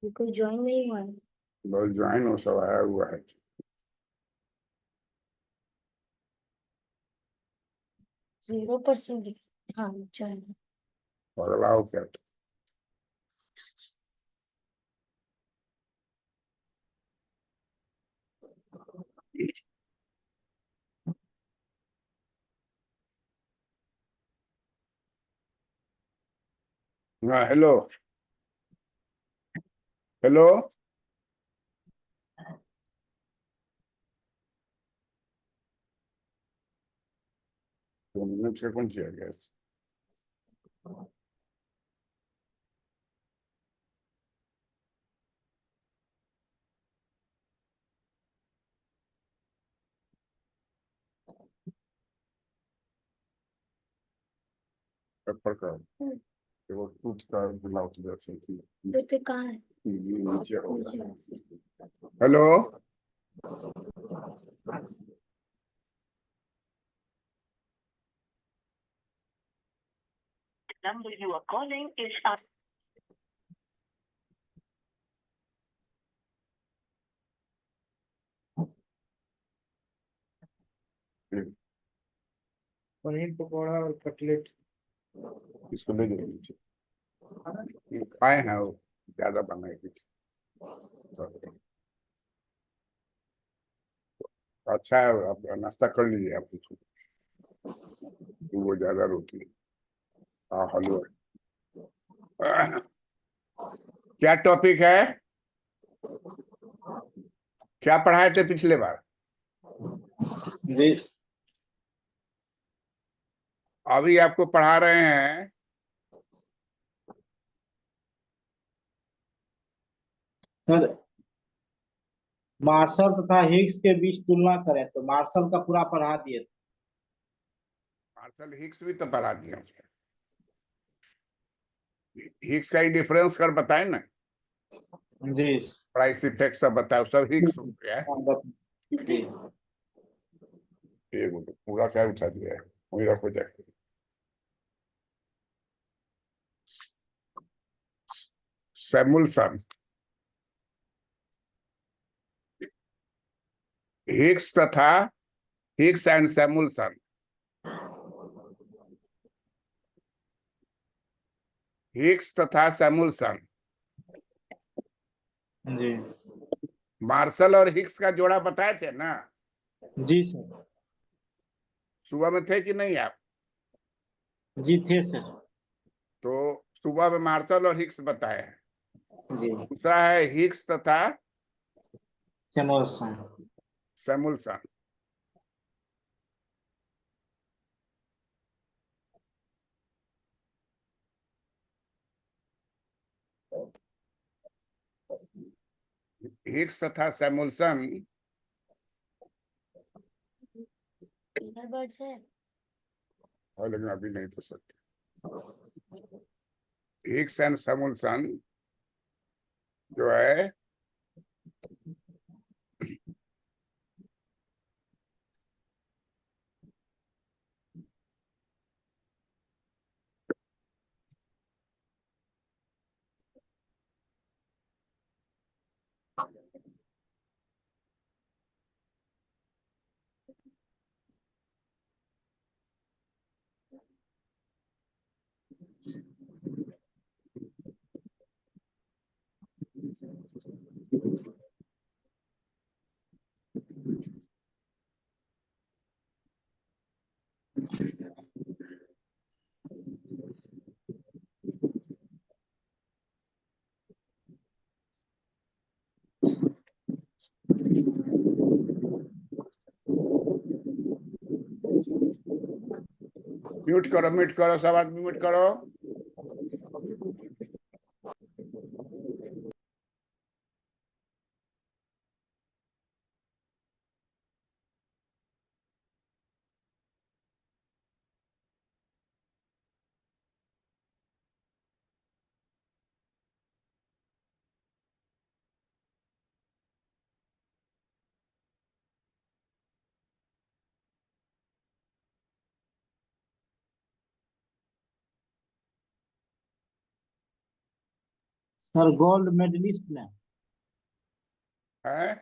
ये कोई ज्वाइन नहीं हुआ है। बस ज्वाइन हो सब आया हुआ है। 0%। हाँ, ज्वाइन। पगला हो क्या तुम? हाँ, हेलो। हेलो। 2 मिनट से कौन चाहिए गैस? पेपर का वो टूथ का बुलाओ तो जैसे पे कहाँ है? नीचे होगा। Hello. Number you are calling is up. Paneer pakora और कटलेट। इसको ले जाओ नीचे। ये खाए हैं वो ज्यादा बनाए कुछ। अच्छा है, आप नाश्ता कर लीजिए आप कुछ। वो ज्यादा रोटी। हाँ, हलवा। क्या टॉपिक है? क्या पढ़ाए थे पिछले बार? जी अभी आपको पढ़ा रहे हैं। सर, मार्शल तथा हिग्स के बीच तुलना करें तो मार्शल का पूरा पढ़ा दिए। मार्शल हिग्स भी तो पढ़ा दिया। हिग्स का ही डिफरेंस कर बताए ना। जी प्राइस इफेक्ट सब बताओ, सब हिग्स हो गया है। जी ये पूरा क्या उठा दिया है? वही रखो जाके। सैमुलसन। हिग्स तथा हिग्स एंड सैमुलसन। हिग्स तथा सैमुलसन। जी मार्शल और हिग्स का जोड़ा बताए थे ना। जी सर। सुबह में थे कि नहीं आप? जी थे सर। तो सुबह में मार्शल और हिग्स बताए हैं। जी दूसरा है हिग्स तथा सैमुअल्सन। सैमुलसन। हिग्स तथा सैमुलसन। बर्ड्स है। और लेकिन अभी नहीं तो सकते। हिग्स एंड सैमुलसन जो है म्यूट करो सब आदमी म्यूट करो। सर गोल्ड मेडलिस्ट ने। है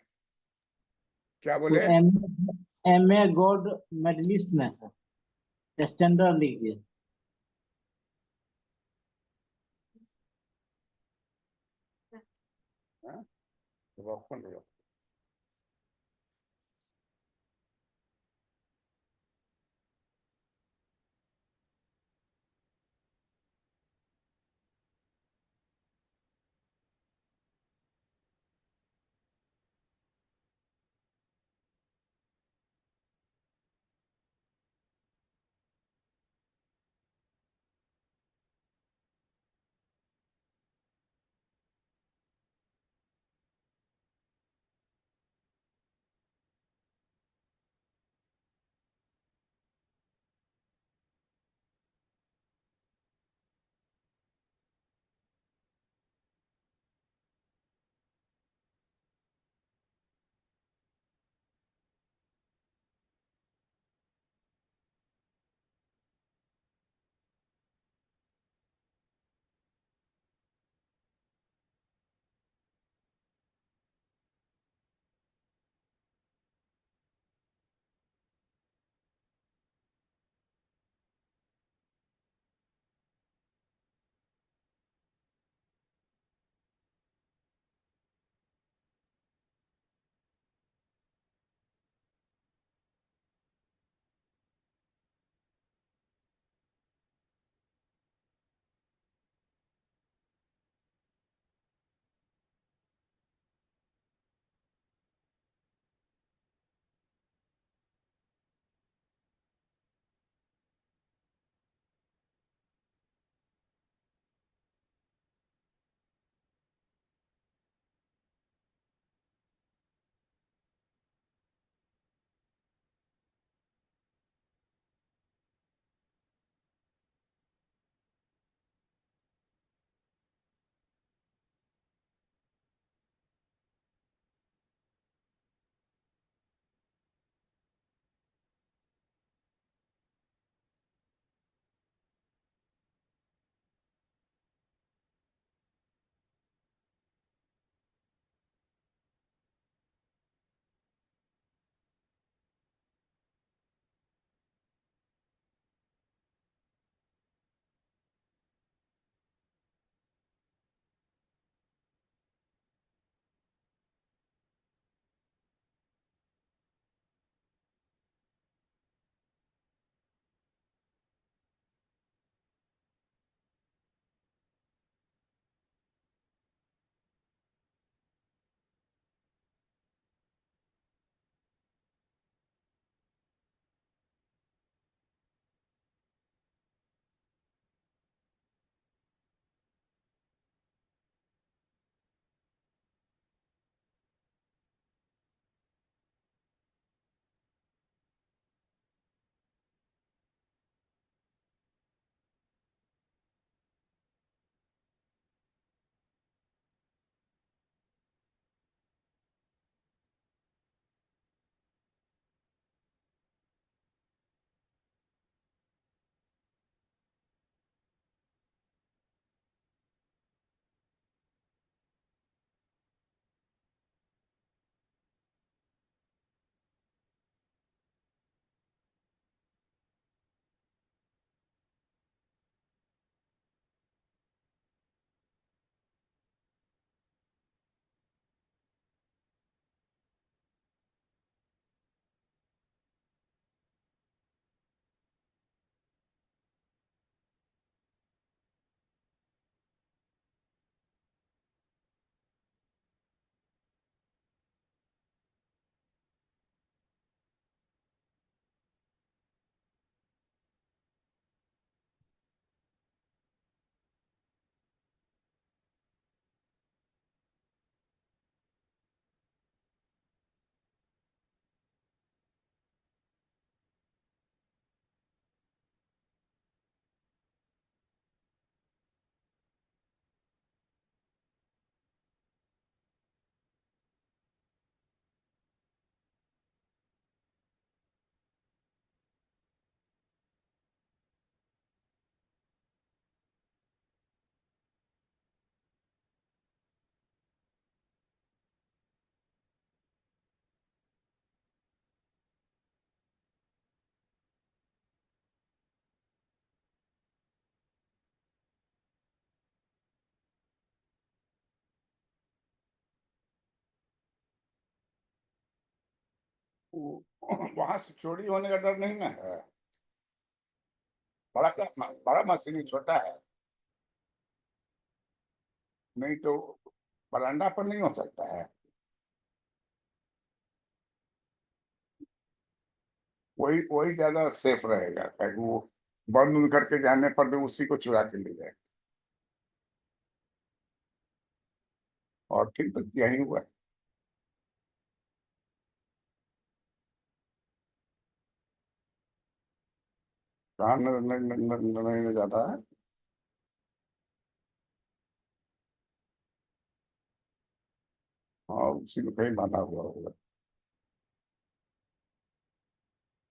क्या तो बोले? एम ए गोल्ड मेडलिस्ट ने सर, स्टैंडर्ड लीजिए। हाँ? रखो ना, रखो। वहां से चोरी होने का डर नहीं ना है। बड़ा मशीन छोटा है, नहीं तो बरामदा पर नहीं हो सकता है। वही वही ज्यादा सेफ रहेगा, ताकि वो बंद उंद करके जाने पर भी उसी को चुरा के ले जाए। और ठीक तो यही हुआ है। कहाँ नहीं जाता है। हाँ, उसी को कहीं बांधा हुआ होगा।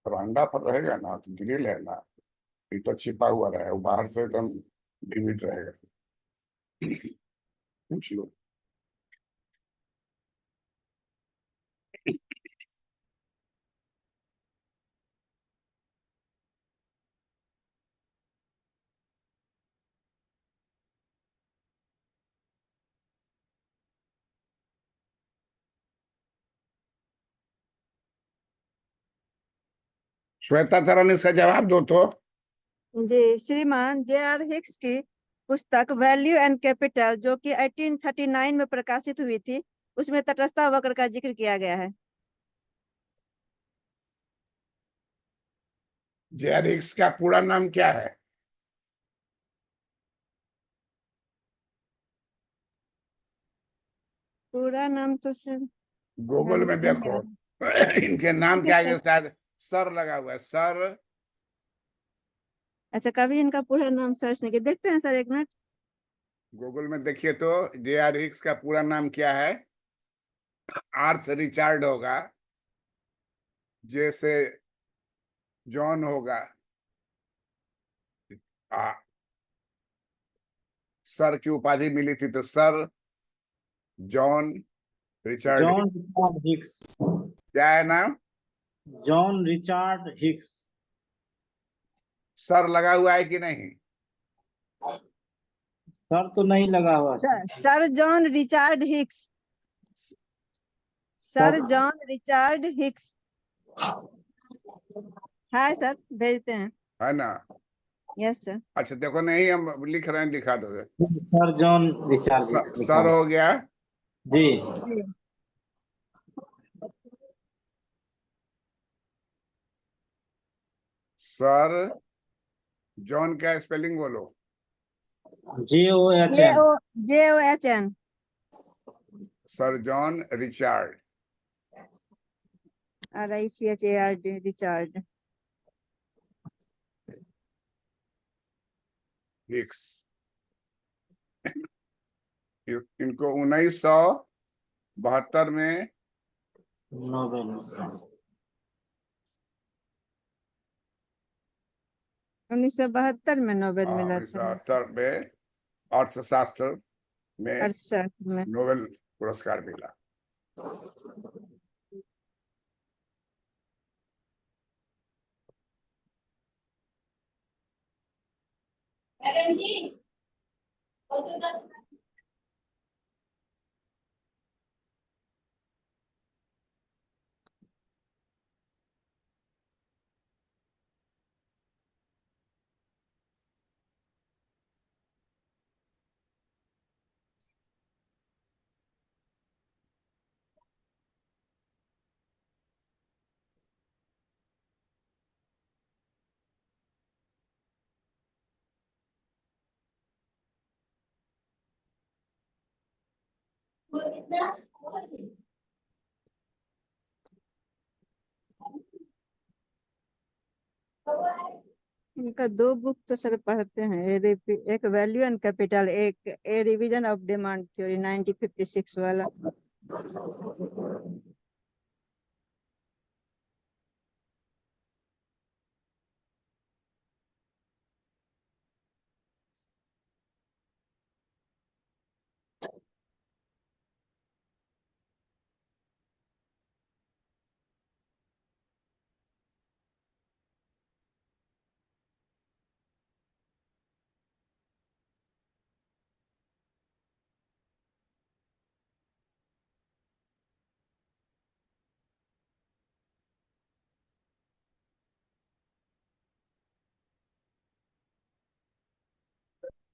बरामदा पर रहेगा ना तो ग्रिल है ना, भीतर छिपा हुआ रहेगा, वो बाहर से एकदम विविड रहेगा। पूछ लो। श्वेता तरण, इसका जवाब दो तो। जी श्रीमान, जे.आर. हिक्स की पुस्तक वैल्यू एंड कैपिटल, जो कि 1839 में प्रकाशित हुई थी, उसमें तटस्थता वक्र का जिक्र किया गया है। जेआरएक्स का पूरा नाम क्या है? पूरा नाम तो सर गूगल में नहीं देखो। याद। इनके नाम ठीक के है आगे सर। शायद सर लगा हुआ है, सर। अच्छा, कभी इनका पूरा नाम सर्च नहीं किया, देखते हैं सर, एक मिनट। गूगल में देखिए तो जेआरएक्स का पूरा नाम क्या है। आर से रिचार्ड होगा, जे से जॉन होगा, आ, सर की उपाधि मिली थी तो sir John Richard. John Richard Hicks. क्या है नाम? John Richard Hicks. सर लगा हुआ है कि नहीं? सर तो नहीं लगा हुआ sir. Sir John Richard Hicks. Sir sir John Richard Hicks है सर, भेजते हैं। है ना? Yes sir. अच्छा देखो, नहीं हम लिख रहे हैं, दिखा दोगे। सर जॉन रिचार्ड हिक्स लिखा सर है। हो गया। जी। जी सर जॉन का स्पेलिंग बोलो। JOHN। JOHN। Sir John Richard RICHARD Richard. Hicks. इनको 1972 में नोबेल। 1972 में नोबेल मिला था। 1972 में अर्थशास्त्र में अर्थशास्त्र में। नोबेल पुरस्कार मिला। इनका दो बुक तो सर पढ़ते हैं, एक वैल्यू एंड कैपिटल, एक ए रिवीजन ऑफ डिमांड थ्योरी 1956 वाला।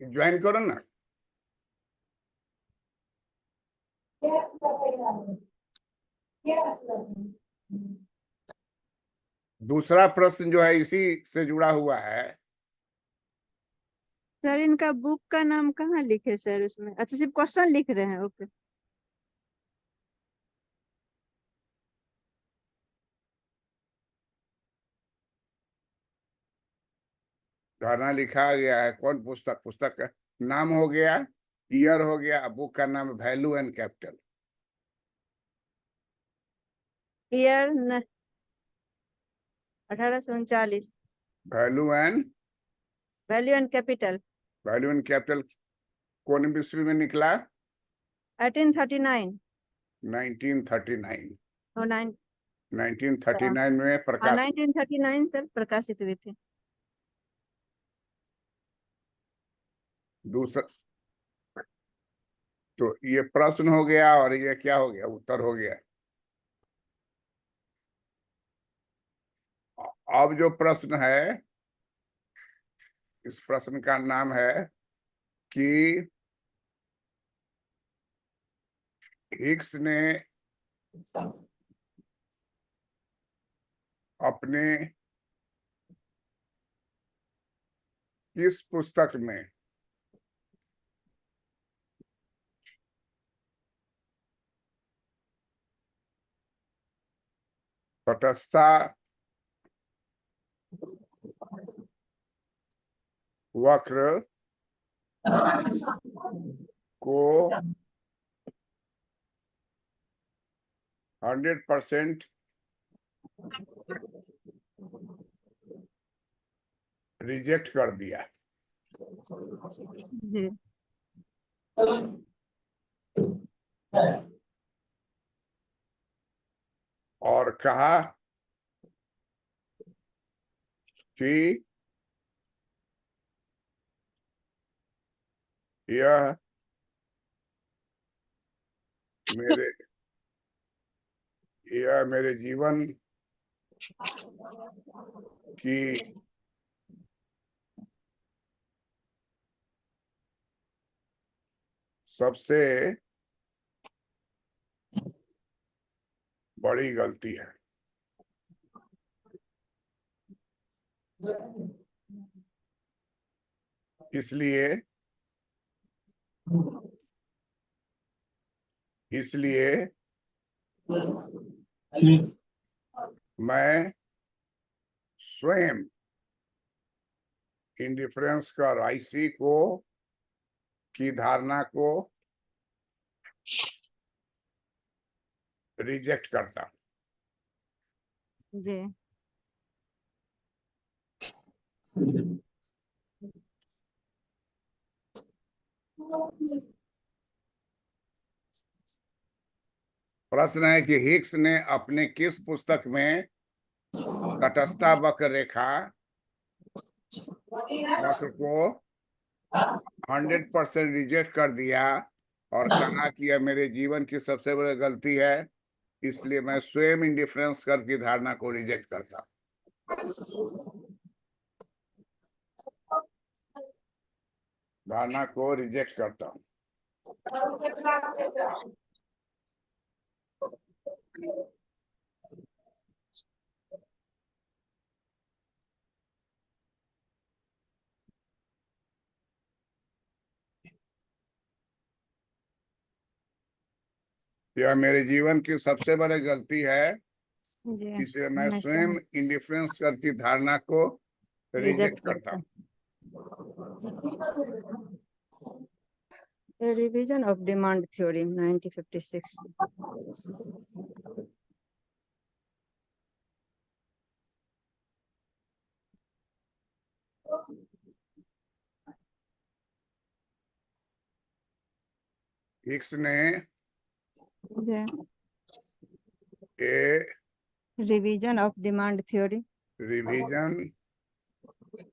ज्वाइन करो ना। दूसरा प्रश्न जो है इसी से जुड़ा हुआ है। सर इनका बुक का नाम कहाँ लिखे सर उसमें? अच्छा सिर्फ क्वेश्चन लिख रहे हैं, ओके। धारणा लिखा गया है, कौन पुस्तक? पुस्तक का नाम हो गया, ईयर हो गया, बुक का नाम value and capital. Year 1839। Value and capital कौन ईस्वी में निकला? 1839 1939। और 1939 में प्रकाश। 1939 सर प्रकाशित हुए थे। दूसरा तो ये प्रश्न हो गया और ये क्या हो गया? उत्तर हो गया। अब जो प्रश्न है, इस प्रश्न का नाम है कि हिग्स ने अपने किस पुस्तक में तटस्थता वक्र को 100% रिजेक्ट कर दिया? जी और कहा कि यह मेरे जीवन की सबसे बड़ी गलती है। इसलिए मैं स्वयं इंडिफरेंस का राइसी को की धारणा को रिजेक्ट करता हूं। जी प्रश्न है कि हिग्स ने अपने किस पुस्तक में तटस्थता वक्र रेखा वक्र को 100% रिजेक्ट कर दिया और कहा कि यह मेरे जीवन की सबसे बड़ी गलती है, इसलिए मैं स्वयं इंडिफरेंस कर की धारणा को रिजेक्ट करता हूं। धारणा को रिजेक्ट करता हूं। यह मेरे जीवन की सबसे बड़ी गलती है, जी इसलिए मैं स्वयं इंडिफरेंस कर की धारणा को रिजेक्ट करता हूं। Revision of demand theory 1956। Hicks ने ji a revision of demand theory revision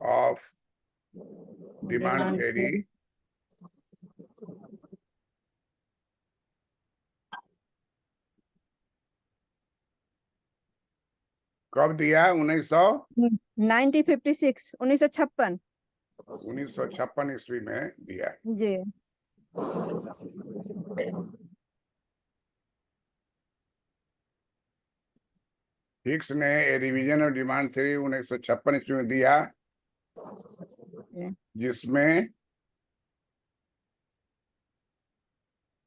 of demand theory कब दिया? 1956। 1956 ईस्वी में दिया। जी। हिग्स ने ए रिवीजन ऑफ डिमांड थ्योरी 1956 ईस्वी में दिया, जी। जिसमें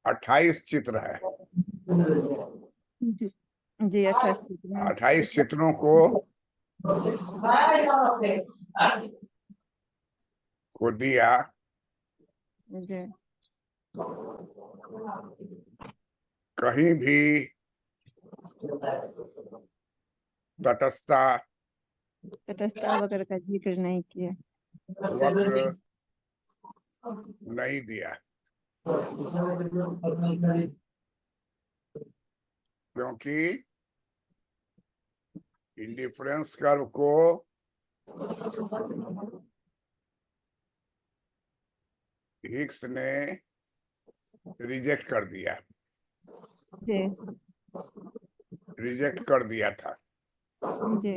28 चित्र है। जी। जी 28 28 चित्रों को दिया। जी। कहीं भी तटस्थता तटस्थता वगैरह का जिक्र नहीं किया। वक्र नहीं दिया, क्योंकि इंडिफरेंस कर्व को हिग्स ने रिजेक्ट कर दिया, जी। रिजेक्ट कर दिया था। जी।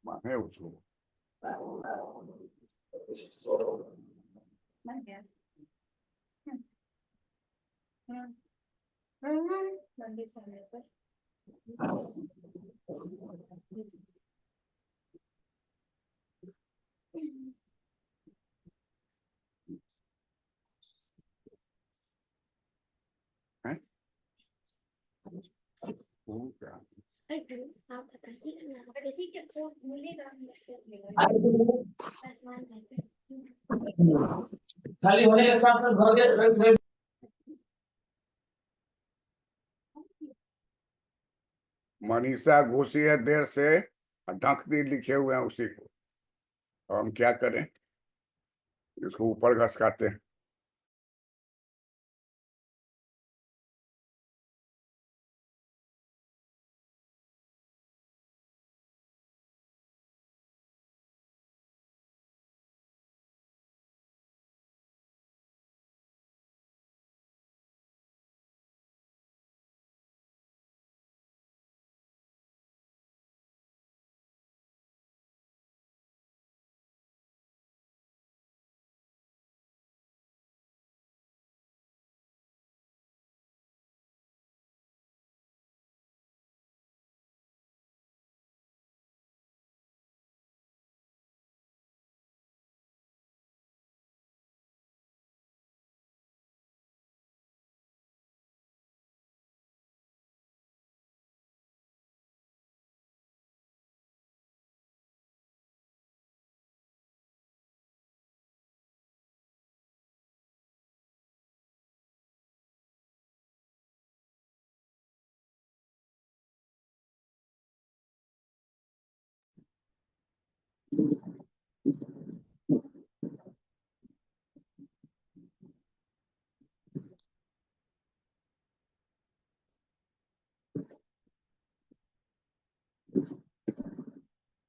माने उसको लंबे समय पर आप बताइए ना, किसी के को मिलेगा आसमान खाली होने के साथ साथ घर के मनीषा घुसी है देर से, ढकती लिखे हुए हैं उसी को, और हम क्या करें, इसको ऊपर घसकाते हैं।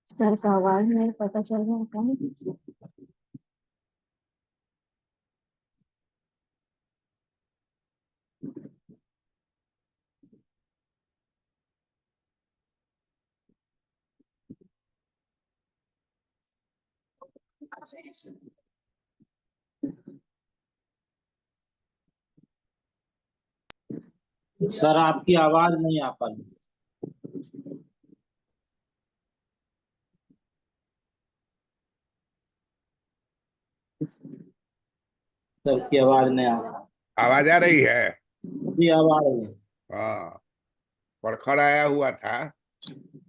सर का आवाज नहीं पता चल रहा था। सर आपकी आवाज नहीं आ पा रही। सर की आवाज नहीं आ रही। आवाज आ रही है? जी आवाज आ रही है। हाँ, परखर आया हुआ था,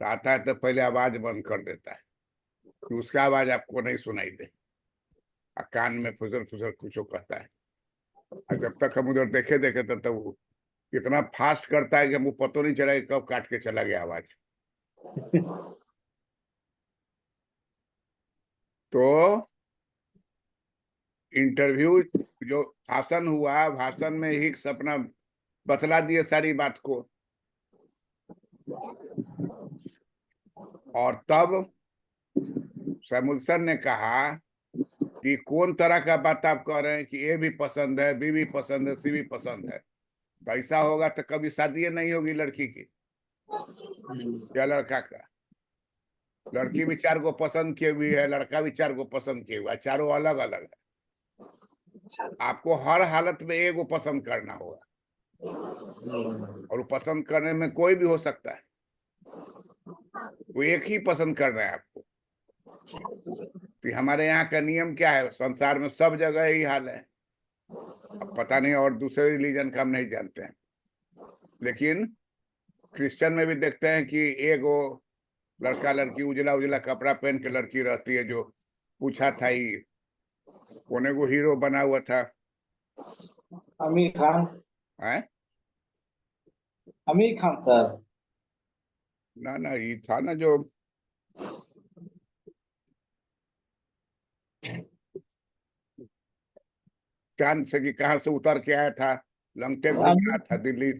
आता है तो पहले आवाज बंद कर देता है कि उसका आवाज आपको नहीं सुनाई दे, और कान में फुसर फुसर कुछ कहता है। और जब तक हम उधर देखे देखे तब वो इतना फास्ट करता है कि हमको पता नहीं चला कि कब काट के चला गया आवाज। तो इंटरव्यू जो भाषण हुआ, भाषण में हिक्स अपना बतला दिए सारी बात को, और तब सैमुअल्सन ने कहा कि कौन तरह का बात आप कह रहे हैं कि ए भी पसंद है, बी भी पसंद है, सी भी पसंद है। तो ऐसा होगा तो कभी शादी नहीं होगी लड़की की या लड़का का। लड़की भी चार को पसंद की हुई है, लड़का भी चार को पसंद किए हुआ है, चारों अलग अलग है। आपको हर हालत में एक को पसंद करना होगा, और वो पसंद करने में कोई भी हो सकता है, वो एक ही पसंद कर रहे हैं आपको। तो हमारे यहाँ का नियम क्या है, संसार में सब जगह यही हाल है। अब पता नहीं और दूसरे रिलीजन का हम नहीं जानते हैं, लेकिन क्रिश्चियन में भी देखते हैं कि एक वो लड़का लड़की उजला उजला कपड़ा पहन के लड़की रहती है, जो पूछा था ही कोने को हीरो बना हुआ था। आमिर खान। है आमिर खान सर। ना ना, ये था ना जो चांद से कि कहां से उतर के आया था, लंगटे घूम रहा था दिल्ली।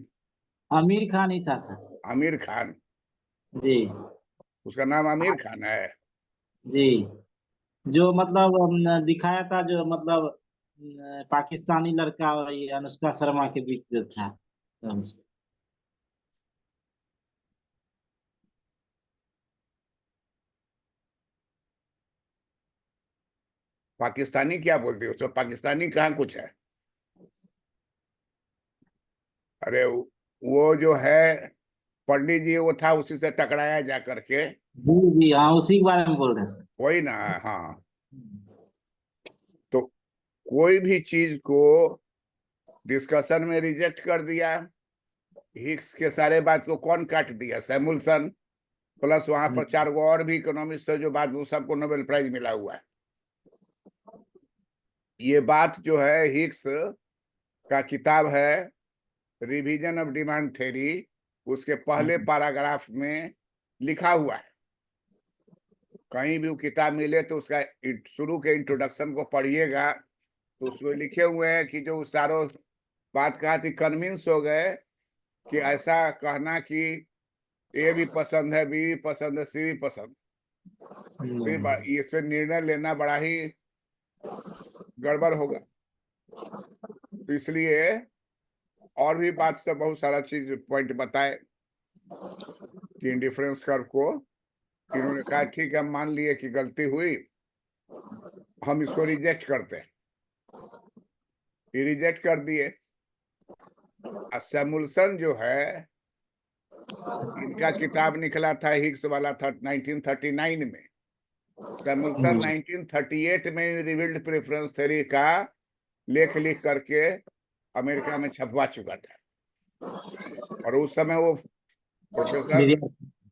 आमिर खान ही था सर। आमिर खान, जी उसका नाम आमिर खान है। जी। जो मतलब दिखाया था, जो मतलब पाकिस्तानी लड़का और ये अनुष्का शर्मा के बीच जो था। पाकिस्तानी क्या बोलते हो, उसमें पाकिस्तानी कहाँ कुछ है। अरे वो जो है पंडित जी, वो था, उसी से टकराया जा करके। जी जी हाँ, उसी के बारे में बोल रहे हैं सर। वही ना। हाँ, तो कोई भी चीज को डिस्कशन में रिजेक्ट कर दिया। हिग्स के सारे बात को कौन काट दिया, सैमुअल्सन, प्लस वहां पर चार गो और भी इकोनॉमिस्ट है जो बाद में सबको नोबेल प्राइज मिला हुआ है। ये बात जो है हिग्स का किताब है रिवीजन ऑफ डिमांड थ्योरी, उसके पहले पैराग्राफ में लिखा हुआ है। कहीं भी वो किताब मिले तो उसका शुरू के इंट्रोडक्शन को पढ़िएगा, तो उसमें लिखे हुए हैं कि जो चारों बात कहा थी, कन्विंस हो गए कि ऐसा कहना कि ए भी पसंद है, बी भी पसंद है, सी भी पसंद, तो इस पे निर्णय लेना बड़ा ही गड़बड़ होगा। तो इसलिए और भी बात से बहुत सारा चीज पॉइंट बताए कि इंडिफरेंस कर्व को इन्होंने कहा ठीक है, हम मान लिए कि गलती हुई, हम इसको रिजेक्ट करते हैं। ये रिजेक्ट कर दिए। सैमुअल्सन जो है, इनका किताब निकला था हिग्स वाला था 1939 में। सैमुअल्सन 1938 में रिवील्ड प्रेफरेंस थ्योरी का लेख लिख करके अमेरिका में छपवा चुका था, और उस समय वो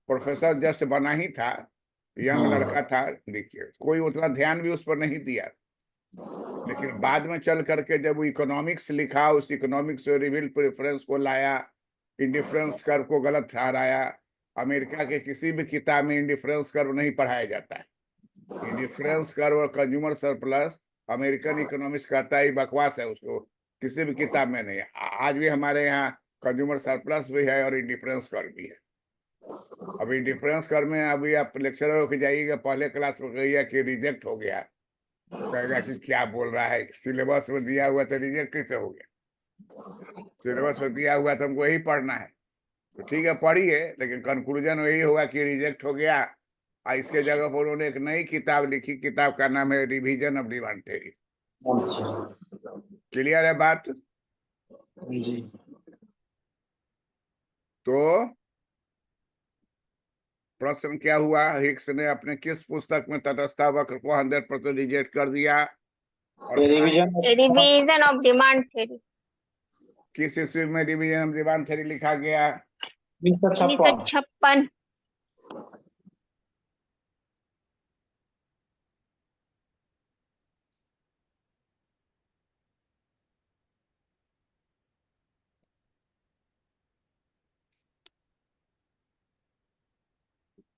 प्रोफेसर जस्ट बना ही था, यंग लड़का था। देखिए, कोई उतना ध्यान भी उस पर नहीं दिया, लेकिन बाद में चल करके जब वो इकोनॉमिक्स लिखा, उस इकोनॉमिक्स रिवील्ड प्रेफरेंस को लाया, इंडिफरेंस कर्व को गलत ठहराया। अमेरिका के किसी भी किताब में इंडिफरेंस कर्व नहीं पढ़ाया जाता है। इंडिफरेंस कर्व और कंज्यूमर सरप्लस अमेरिकन इकोनॉमिक्स कहता है बकवास है, उसको किसी भी किताब में नहीं है। आज भी हमारे यहाँ कंज्यूमर सरप्लस भी है और इंडिफरेंस कर्व भी है। अब इंडिफरेंस कर्व में अभी आप लेक्चरर होकर जाइएगा, पहले क्लास में कहिएगा कि रिजेक्ट हो गया, कहेगा कि क्या बोल रहा है, सिलेबस में दिया हुआ तो रिजेक्ट कैसे हो गया। सिलेबस में दिया हुआ तो हमको यही पढ़ना है, तो ठीक है पढ़िए, लेकिन कंक्लूजन वही होगा कि रिजेक्ट हो गया, इसके जगह पर उन्होंने एक नई किताब लिखी, किताब का नाम है रिवीजन ऑफ डिमांड थ्योरी। अच्छा क्लियर है बात? जी। तो प्रश्न क्या हुआ, हिक्स ने अपने किस पुस्तक में तटस्थता वक्र को 100% रिजेक्ट कर दिया और रिवीजन ऑफ डिमांड थ्योरी किस ईस्वी में डिवीजन ऑफ डिमांड थ्योरी लिखा गया? 1956। 1956।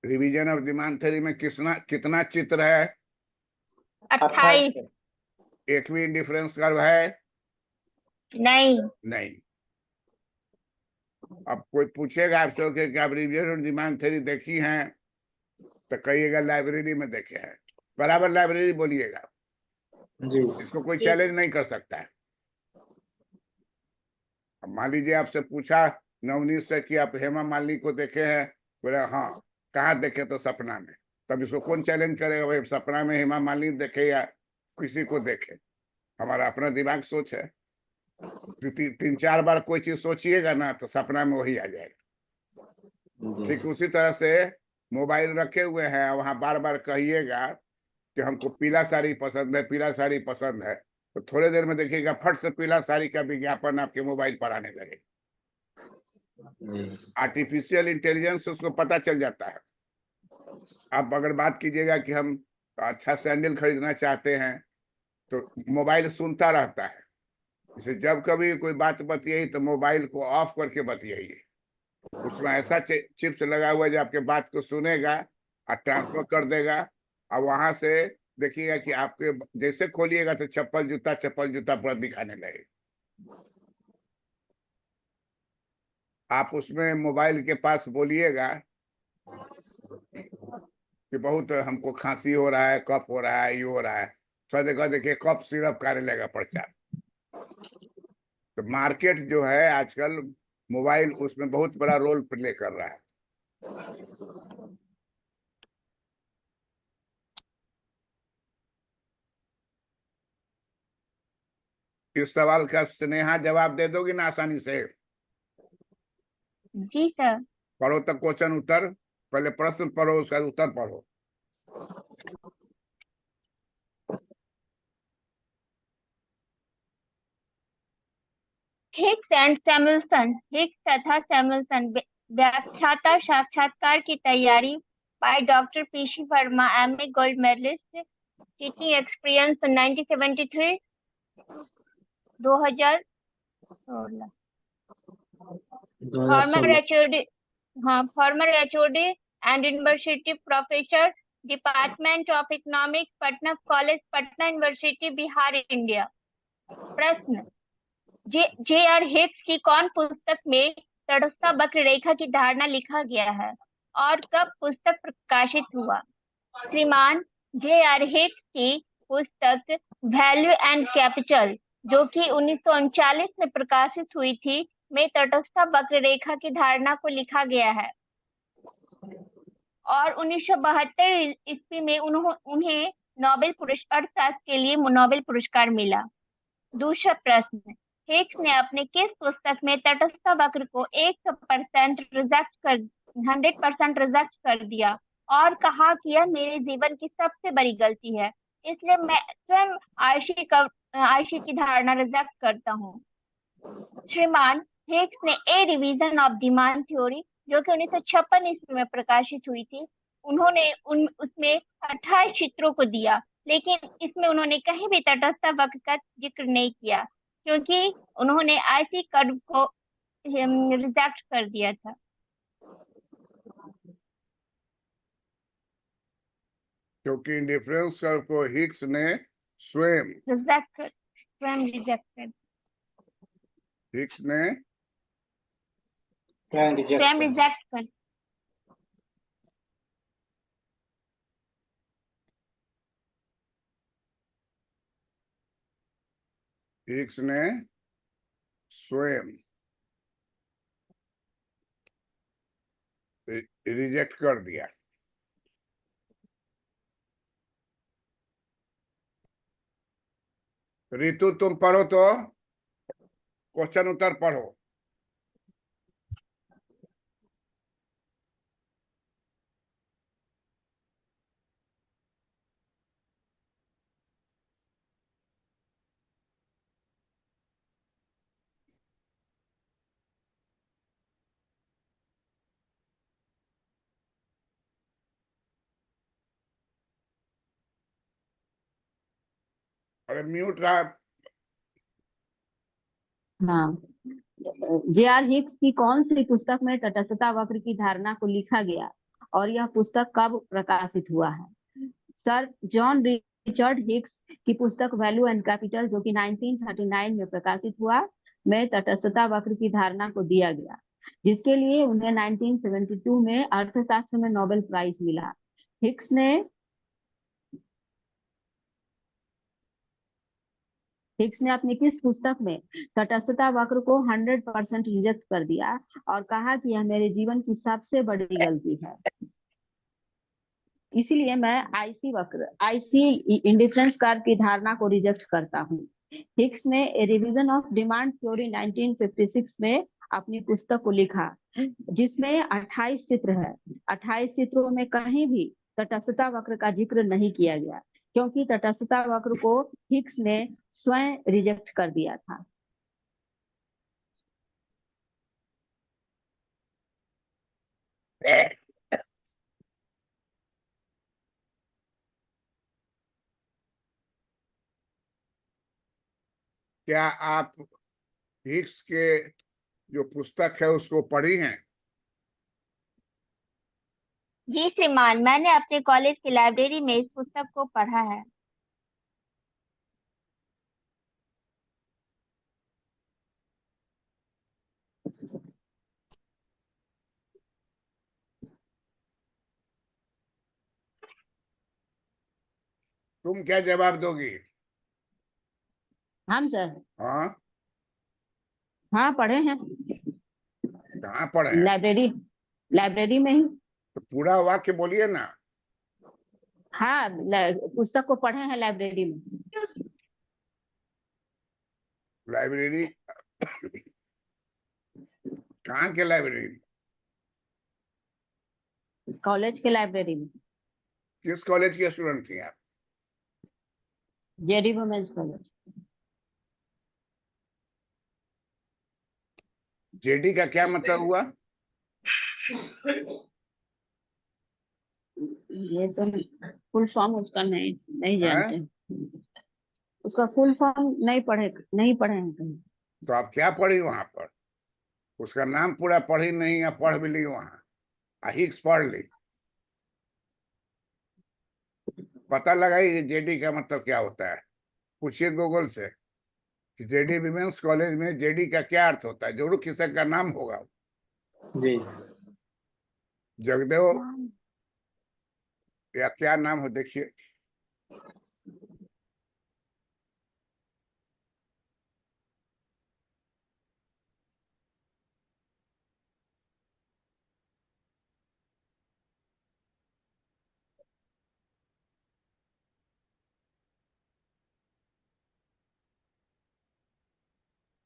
रिवीजन ऑफ डिमांड थ्योरी में कितना चित्र है? 28। एक भी इंडिफरेंस कर्व है? नहीं। नहीं। अब कोई पूछेगा आपसे कि आप रिवीजन ऑफ डिमांड थ्योरी देखी हैं, तो कहिएगा लाइब्रेरी में देखे हैं। बराबर लाइब्रेरी बोलिएगा, जी। इसको कोई चैलेंज नहीं कर सकता है। अब मान लीजिए आपसे पूछा नवनीत से कि आप हेमा मालिनी को देखे हैं, बोले हाँ। कहाँ देखे? तो सपना में। तब इसको कौन चैलेंज करेगा? भाई सपना में हेमा मालिनी देखे या किसी को देखे? हमारा अपना दिमाग सोच है। तीन चार बार कोई चीज सोचिएगा ना तो सपना में वही आ जाएगा। ठीक उसी तरह से मोबाइल रखे हुए हैं, वहां बार बार कहिएगा कि हमको पीला साड़ी पसंद है, पीला साड़ी पसंद है, तो थोड़ी देर में देखिएगा फट से पीला साड़ी का विज्ञापन आपके मोबाइल पर आने लगेगा। आर्टिफिशियल इंटेलिजेंस से उसको पता चल जाता है। आप अगर बात कीजिएगा कि हम अच्छा सैंडल खरीदना चाहते हैं, तो मोबाइल सुनता रहता है। जैसे जब कभी कोई बात बतियाई तो मोबाइल को ऑफ करके बतियाइए। उसमें ऐसा चिप्स लगा हुआ है जो आपके बात को सुनेगा और ट्रांसफर कर देगा। और वहां से देखिएगा कि आपके जैसे खोलिएगा तो चप्पल जूता पूरा दिखाने लगे। आप उसमें मोबाइल के पास बोलिएगा कि बहुत हमको खांसी हो रहा है, कफ हो रहा है, ये हो रहा है, तो देखिए कफ सिरप करने लगा प्रचार। तो मार्केट जो है आजकल मोबाइल उसमें बहुत बड़ा रोल प्ले कर रहा है। इस सवाल का स्नेहा जवाब दे दोगी ना आसानी से? जी सर। पढ़ो तक क्वेश्चन उत्तर, पहले प्रश्न पढ़ो उसका उत्तर पढ़ो। हिक्स एंड सैमुअल्सन, हिक्स तथा सैमुअल्सन व्याख्याता साक्षात्कार की तैयारी by doctor PC Verma, MA gold medalist, teaching experience 1973 2016। Former 2016। HOD, हाँ, former HOD and university professor, department of economics, Patna college, Patna university, Bihar, India. प्रश्न, जे आर हिक्स की कौन पुस्तक में तटस्थ वक्र रेखा की धारणा लिखा गया है और कब पुस्तक प्रकाशित हुआ? श्रीमान जे आर हिक्स की पुस्तक वैल्यू एंड कैपिटल, जो कि 1939 में प्रकाशित हुई थी, में तटस्थ वक्र रेखा की धारणा को लिखा गया है और 1972 ईस्वी में उन्हें नोबेल पुरस्कार, अर्थशास्त्र के लिए नोबेल पुरस्कार मिला। दूसरा प्रश्न, हिक्स ने अपने किस पुस्तक में तटस्थ वक्र को 100% रिजेक्ट कर दिया और कहा कि यह मेरे जीवन की सबसे बड़ी गलती है, इसलिए मैं स्वयं आयशी की धारणा रिजेक्ट करता हूँ? श्रीमान हिक्स ने ए रिवीजन ऑफ डिमांड थ्योरी, जो कि 1956 ईस्वी में प्रकाशित हुई थी, उन्होंने उसमें 28 चित्रों को दिया, लेकिन इसमें उन्होंने कहीं भी तटस्थ वक्र का जिक्र नहीं किया, क्योंकि उन्होंने आईसी कर्व को रिजेक्ट कर दिया था। क्योंकि इंडिफरेंस कर्व को हिक्स ने स्वयं रिजेक्ट हिक्स ने कर हिक्स ने स्वयं रिजेक्ट कर दिया। रितु तुम पढ़ो तो क्वेश्चन उत्तर पढ़ो। अरे म्यूट रहा। हाँ, जे.आर. हिक्स की कौन सी पुस्तक में तटस्थता वक्र की धारणा को लिखा गया और यह पुस्तक कब प्रकाशित हुआ है? सर जॉन रिचर्ड हिक्स की पुस्तक वैल्यू एंड कैपिटल, जो कि 1939 में प्रकाशित हुआ, में तटस्थता वक्र की धारणा को दिया गया, जिसके लिए उन्हें 1972 में अर्थशास्त्र में नोबेल प्राइज मिला। हिक्स ने अपनी किस पुस्तक में तटस्थता वक्र को 100% रिजेक्ट कर दिया और कहा कि यह मेरे जीवन की सबसे बड़ी गलती है, इसीलिए मैं आईसी इंडिफरेंस कर्व की धारणा को रिजेक्ट करता हूँ। हिक्स ने ए रिवीजन ऑफ डिमांड थ्योरी 1956 में अपनी पुस्तक को लिखा, जिसमें 28 चित्र है। 28 चित्रों में कहीं भी तटस्थता वक्र का जिक्र नहीं किया गया, क्योंकि तटस्थता वक्र को हिक्स ने स्वयं रिजेक्ट कर दिया था। क्या आप हिक्स के जो पुस्तक है उसको पढ़ी हैं? जी श्रीमान, मैंने अपने कॉलेज की लाइब्रेरी में इस पुस्तक को पढ़ा है। तुम क्या जवाब दोगी? हम सर, हाँ, हाँ पढ़े हैं, कहाँ पढ़े हैं? लाइब्रेरी में ही। तो पूरा वाक्य बोलिए ना। हाँ, पुस्तक को पढ़े हैं लाइब्रेरी में। लाइब्रेरी? कहाँ के लाइब्रेरी? कॉलेज के लाइब्रेरी में। किस कॉलेज के स्टूडेंट थी आप? JD women's college. जेडी का क्या मतलब हुआ? ये तो फुल फॉर्म उसका नहीं है? जानते। उसका फुल फॉर्म नहीं पढ़े हैं कहीं। तो आप क्या पढ़ी वहां पर? उसका नाम पूरा पढ़ी नहीं या पढ़ भी ली वहां? हिक्स पढ़ ली। पता लगाइए जेडी का मतलब क्या होता है। पूछिए गूगल से कि जेडी विमेंस कॉलेज में जेडी का क्या अर्थ होता है। जरूर किसी का नाम होगा। जी। जगदेव या क्या नाम हो, देखिए।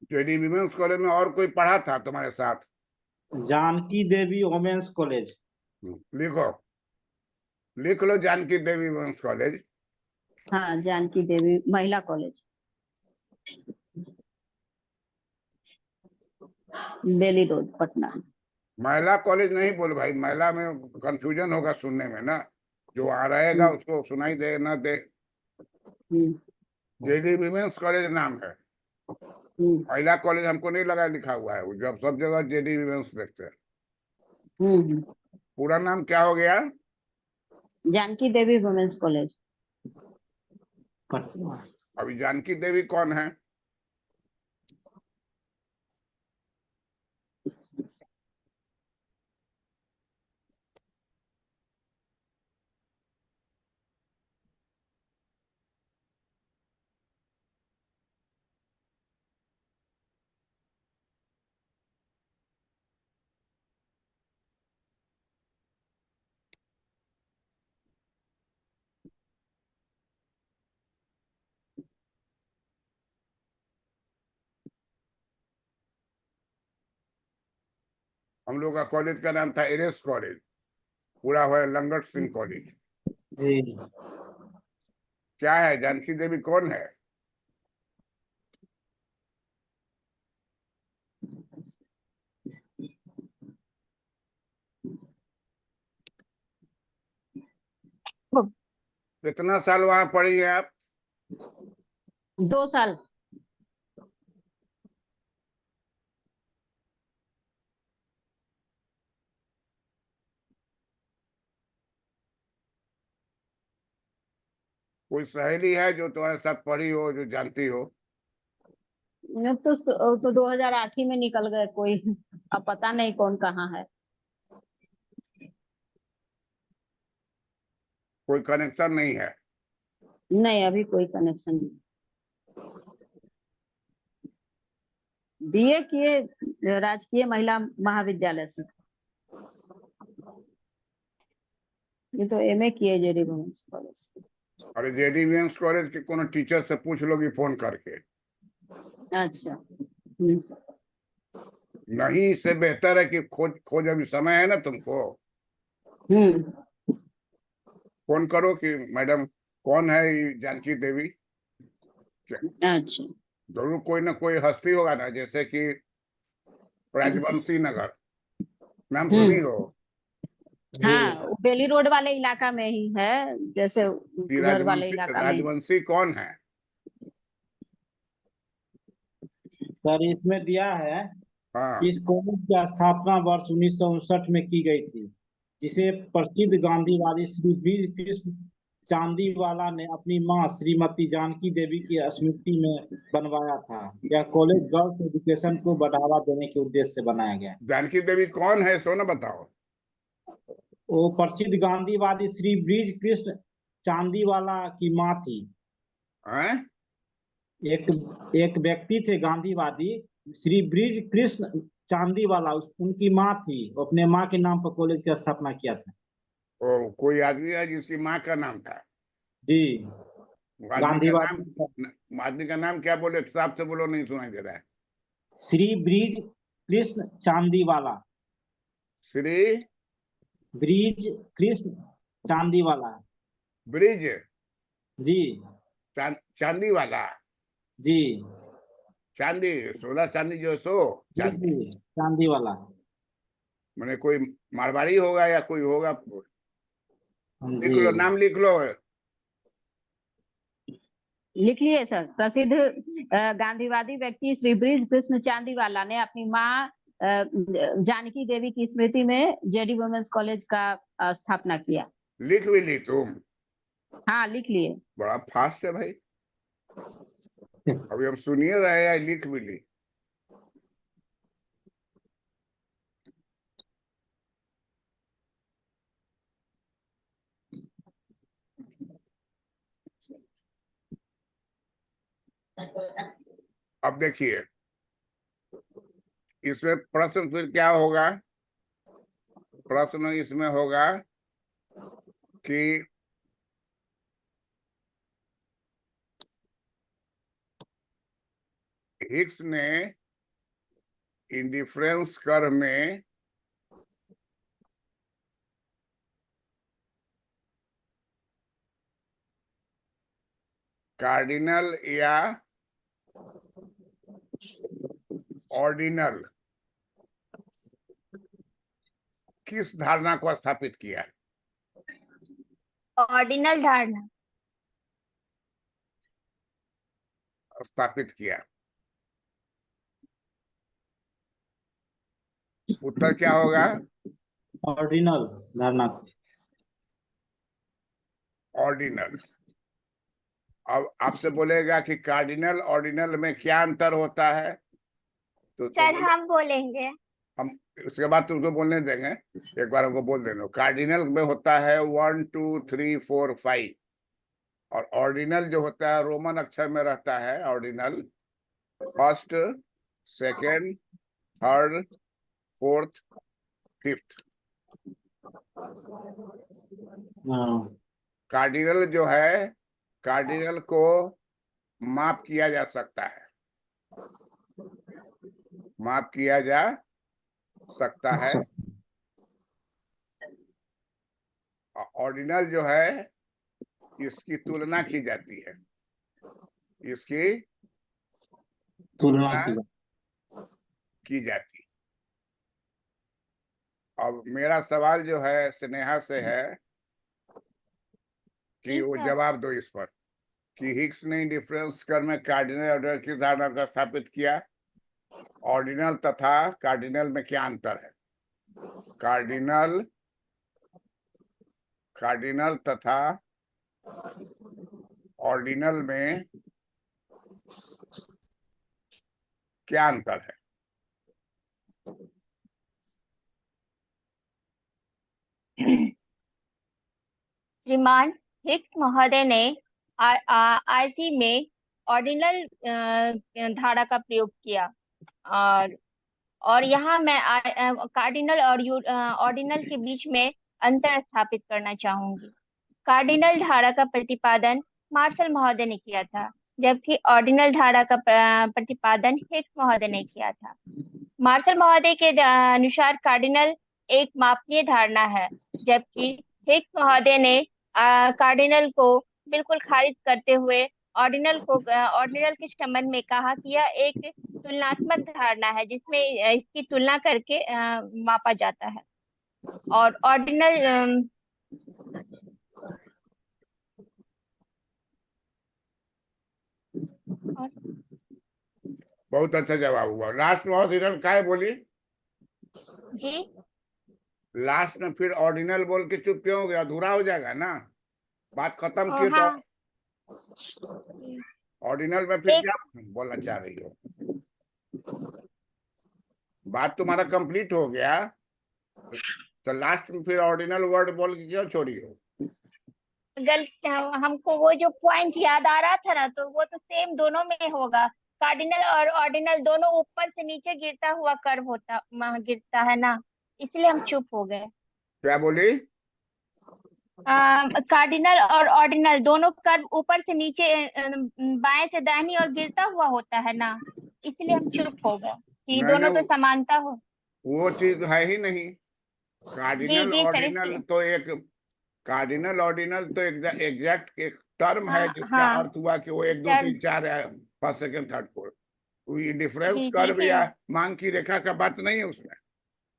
जेडी विमेंस कॉलेज में और कोई पढ़ा था तुम्हारे साथ? जानकी देवी वोमेन्स कॉलेज। लिखो, लिख लो, जानकी देवी विमेंस कॉलेज। हाँ, जानकी देवी महिला कॉलेज, बेली रोड, पटना। महिला कॉलेज नहीं बोल भाई, महिला में कंफ्यूजन होगा सुनने में ना। जो वहां रहेगा उसको सुनाई दे ना दे। जेडी विमेंस कॉलेज नाम है। महिला कॉलेज हमको नहीं लगा लिखा हुआ है, जब सब जगह जेडी विमेंस देखते हैं। पूरा नाम क्या हो गया? जानकी देवी वुमेन्स कॉलेज। पटना। अभी जानकी देवी कौन है? हम लोग का कॉलेज का नाम था एरेस कॉलेज, पूरा हुआ लंगट सिंह कॉलेज। जी। क्या है, जानकी देवी कौन है? कितना साल वहां पढ़ी है आप? 2 साल। कोई सहेली है जो तुम्हारे साथ पढ़ी हो, जो जानती हो? अब तो 2008 ही में निकल गए कोई। अब पता नहीं कौन कहाँ है। कोई कनेक्शन नहीं है? नहीं, अभी कोई कनेक्शन नहीं। बीए किए राजकीय महिला महाविद्यालय से। ये तो एमए किए जेडी वुमेन्स कॉलेज से। अरे जेडी वुमेन्स कॉलेज के कोनो टीचर से पूछ लोगी फोन करके। अच्छा। नहीं, इससे बेहतर है कि खोज अभी समय है ना तुमको, हम्म। फोन करो कि मैडम कौन है ये जानकी देवी। अच्छा। जरूर कोई ना कोई हस्ती होगा ना, जैसे कि राजवंशी नगर, नाम सुनी हो? हाँ, वो बेली रोड वाले इलाका में ही है, जैसे कि उधर वाले इलाका में। राजवंशी कौन है? सर इसमें दिया है, हाँ, इस कॉलेज की स्थापना वर्ष 1959 में की गई थी, जिसे प्रसिद्ध गांधीवादी श्री वीर कृष्ण चांदीवाला ने अपनी मां श्रीमती जानकी देवी की स्मृति में बनवाया था। यह कॉलेज गर्ल्स एजुकेशन को बढ़ावा देने के उद्देश्य से बनाया गया है। जानकी देवी कौन है सो ना बताओ। वो प्रसिद्ध गांधीवादी श्री ब्रिज कृष्ण चांदीवाला की मां थी। हैं? एक एक व्यक्ति थे गांधीवादी, श्री ब्रिज कृष्ण चांदीवाला, उनकी मां थी। वो अपने मां के नाम पर कॉलेज की स्थापना किया था। ओ, कोई आदमी है जिसकी माँ का नाम था? जी। आदमी का नाम, गांधीवादी आदमी का नाम क्या बोले, साफ से बोलो, नहीं सुनाई दे रहा है। श्री ब्रिज कृष्ण चांदीवाला। श्री ब्रिज कृष्ण चांदीवाला। ब्रिज जी। चांदी वाला। जी। चांदी, सोना चांदी जो सो जी चांदी। जी, चांदीवाला। मैंने कोई मारवाड़ी होगा या कोई होगा। लिख जी। लो, नाम लिख लो। लिख लिए सर। प्रसिद्ध गांधीवादी व्यक्ति श्री ब्रिज कृष्ण चांदीवाला ने अपनी मां जानकी देवी की स्मृति में जेडी वुमेन्स कॉलेज का स्थापना किया। लिख भी ली तुम? हाँ, लिख लिए। बड़ा फास्ट है भाई। अभी हम सुनिए रहे हैं, लिख भी ली। अब देखिए, इसमें प्रश्न फिर क्या होगा? प्रश्न इसमें होगा कि हिग्स ने इंडिफरेंस कर्व में कार्डिनल या ऑर्डिनल किस धारणा को स्थापित किया? ऑर्डिनल धारणा। स्थापित किया। उत्तर क्या होगा? ऑर्डिनल धारणा। ऑर्डिनल। अब आपसे बोलेगा कि कार्डिनल ऑर्डिनल में क्या अंतर होता है, तो सर हम बोलेंगे। हम उसके बाद तुमको बोलने देंगे। एक बार हमको बोल देना। कार्डिनल में होता है 1 2 3 4 5, और ऑर्डिनल जो होता है रोमन अक्षर में रहता है। Ordinal first, second, third, fourth, fifth. Cardinal जो है, कार्डिनल को माप किया जा सकता है, माप किया जा सकता है। ऑर्डिनल जो है इसकी तुलना की जाती है, इसकी तुलना तुलना की जाती है। अब मेरा सवाल जो है स्नेहा से है कि वो जवाब दो इस पर कि हिग्स ने डिफरेंस कर्व में कार्डिनल ऑर्डर की धारणा को स्थापित किया। ऑर्डिनल तथा कार्डिनल में क्या अंतर है? कार्डिनल तथा ऑर्डिनल में क्या अंतर है? श्रीमान हिग्स महोदय ने आरजी में ऑर्डिनल धारा का प्रयोग किया और यहाँ मैं कार्डिनल और ऑर्डिनल के बीच में अंतर स्थापित करना चाहूंगी। कार्डिनल धारा का प्रतिपादन मार्शल महोदय ने किया था, जबकि ऑर्डिनल धारा का प्रतिपादन हिग्स महोदय ने किया था। मार्शल महोदय के अनुसार कार्डिनल एक मापनीय धारणा है, जबकि हिग्स महोदय ने कार्डिनल को बिल्कुल खारिज करते हुए ऑर्डिनल के संबंध में कहा कि यह एक तुलनात्मक धारणा है जिसमें इसकी तुलना करके मापा जाता है। और ऑर्डिनल बहुत अच्छा जवाब हुआ। लास्ट में ऑर्डिनल क्या है बोली? जी लास्ट में फिर ऑर्डिनल बोल के चुप क्यों हो गया? अधूरा हो जाएगा ना, बात खत्म किए हाँ। तो ऑर्डिनल में फिर क्या बोलना चाह रही हो? बात तुम्हारा कंप्लीट हो गया तो लास्ट में फिर ऑर्डिनल वर्ड बोल के क्यों छोड़ी हो? हमको वो जो पॉइंट याद आ रहा था ना, तो वो तो सेम दोनों में होगा। कार्डिनल और ऑर्डिनल दोनों ऊपर से नीचे गिरता हुआ कर्व गिरता है ना, इसलिए हम चुप हो गए। क्या बोली? कार्डिनल और ऑर्डिनल दोनों कर्व ऊपर से नीचे बाएं से दाहिनी और गिरता हुआ होता है ना, इसलिए हम चुप हो गए कि दोनों तो समानता हो। वो चीज है ही नहीं। कार्डिनल जी सर, ऑर्डिनल तो एक कार्डिनल ऑर्डिनल तो एग्जैक्ट एक टर्म है जिसका हाँ। अर्थ हुआ कि वो 1 2 3 4 है, फर्स्ट सेकंड थर्ड फोर्थ। कोई डिफरेंस जी कर्व जी या मांग की रेखा का बात नहीं है उसमें।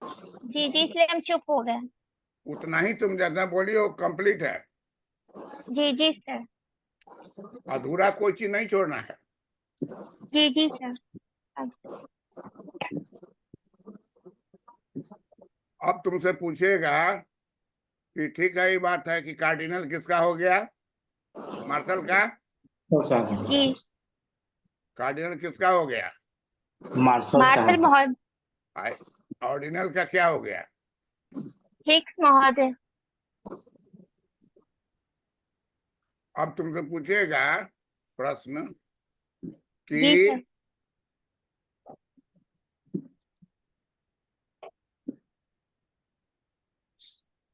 जी जी, इसलिए हम चुप हो गए। उतना ही तुम ज्यादा बोली हो, कंप्लीट है। जी जी सर। अधूरा कोई चीज नहीं छोड़ना है। जी जी सर। अब तुमसे पूछेगा कि ठीक है, ये बात है कि कार्डिनल किसका हो गया? मार्शल का। जी कार्डिनल किसका हो गया? मार्शल महोदय। ऑर्डिनल का क्या हो गया? हिग्स महोदय। अब तुमसे पूछेगा प्रश्न जी कि सर।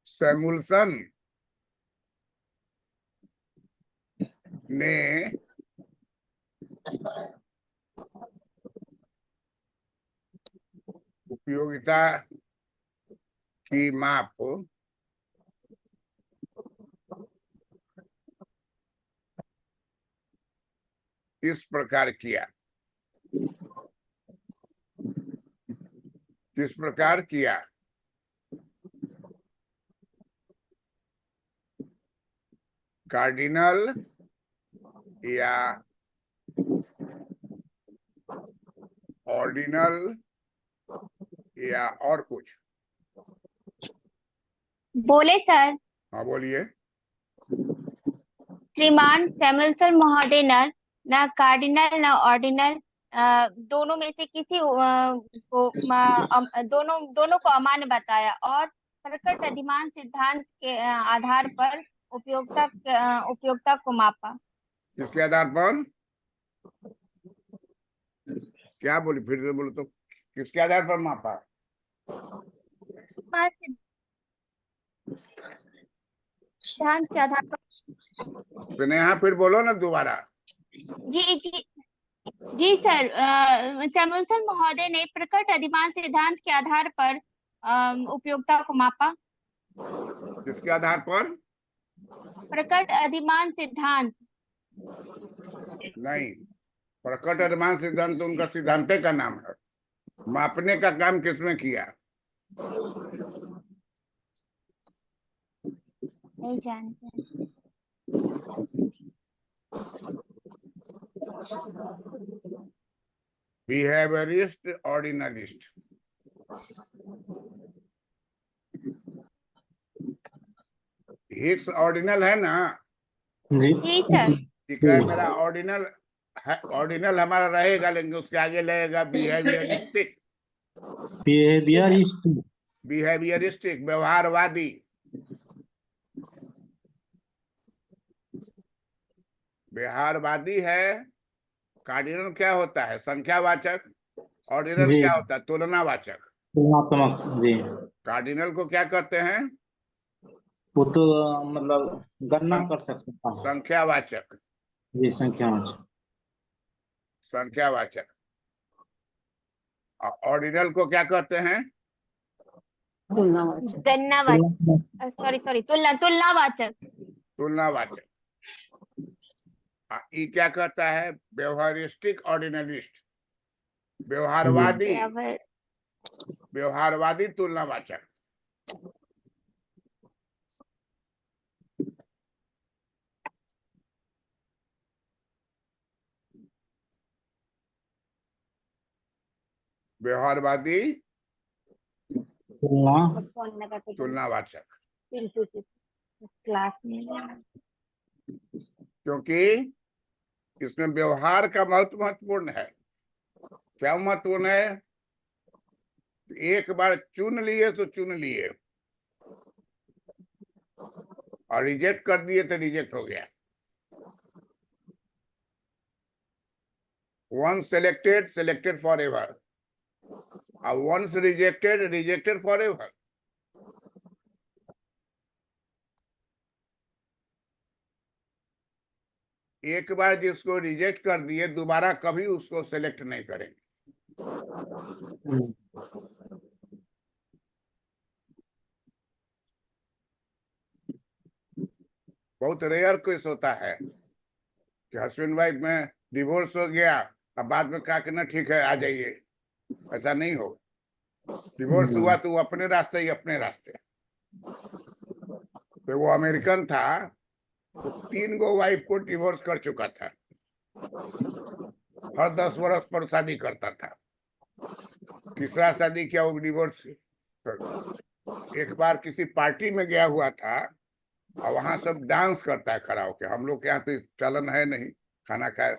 सैमुअल्सन ने उपयोगिता की माप इस प्रकार किया। किस प्रकार किया? कार्डिनल या ऑर्डिनल या और कुछ? बोले सर। हाँ बोलिए। श्रीमान सैमुअल्सन महोदय ने न कार्डिनल न ऑर्डिनल दोनों में से किसी को दोनों को अमान्य बताया और प्रकट अधिमान सिद्धांत के आधार पर उपयोगिता को मापा। किसके आधार पर? क्या बोली? फिर से बोलो तो। किसके आधार पर मापा? सिद्धांत के आधार पर। स्नेहा फिर बोलो ना दोबारा। जी जी जी सर, सैमुअल्सन महोदय ने प्रकट अधिमान सिद्धांत के आधार पर उपयोगिता को मापा। किसके आधार पर? प्रकट अधिमान सिद्धांत। नहीं, प्रकट अधिमान सिद्धांत तो उनका सिद्धांत का नाम है। मापने का काम किसने किया? नहीं जानते। बिहेवियरिस्ट, ऑर्डिनलिस्ट। हिग्स ऑर्डिनल है ना? जी जी सर। ठीक है, मेरा ऑर्डिनल है, ऑर्डिनल हमारा रहेगा, लेकिन उसके आगे लगेगा बिहेवियरिस्टिक। बिहेवियरिस्ट। बिहेवियरिस्टिक, व्यवहारवादी। व्यवहारवादी है। कार्डिनल क्या होता है? संख्यावाचक। ऑर्डिनल जी क्या होता है? तुलनावाचक। तुलनात्मक। जी कार्डिनल को क्या कहते हैं? वो तो मतलब गणना सं- कर सकते हैं। संख्यावाचक। जी संख्यावाचक। संख्यावाचक। ऑर्डिनल को क्या कहते हैं? गणनावाचक। सॉरी तुलनावाचक। तुलनावाचक। ये क्या कहता है? व्यवहारिस्टिक ऑर्डिनलिस्ट। व्यवहारवादी। व्यवहारवादी तुलनावाचक। व्यवहारवादी तुलनावाचक। क्लास में क्योंकि इसमें व्यवहार का महत्वपूर्ण है। क्या महत्वपूर्ण है? एक बार चुन लिए तो चुन लिए, और रिजेक्ट कर दिए तो रिजेक्ट हो गया। once selected, selected forever, और once rejected, rejected forever। एक बार जिसको रिजेक्ट कर दिए, दोबारा कभी उसको सेलेक्ट नहीं करेंगे। बहुत रेयर केस होता है कि हस्बैंड वाइफ में डिवोर्स हो गया, अब बाद में कहा कि ना ठीक है आ जाइए। ऐसा नहीं हो। डिवोर्स हुआ तो वो अपने रास्ते ही अपने रास्ते। तो वो अमेरिकन था, तो 3 गो वाइफ को डिवोर्स कर चुका था। हर 10 वर्ष पर शादी करता था। तीसरा शादी किया, वो डिवोर्स। एक बार किसी पार्टी में गया हुआ था, और वहां सब डांस करता है खड़ा होकर। हम लोग के यहाँ तो चलन है नहीं, खाना खाए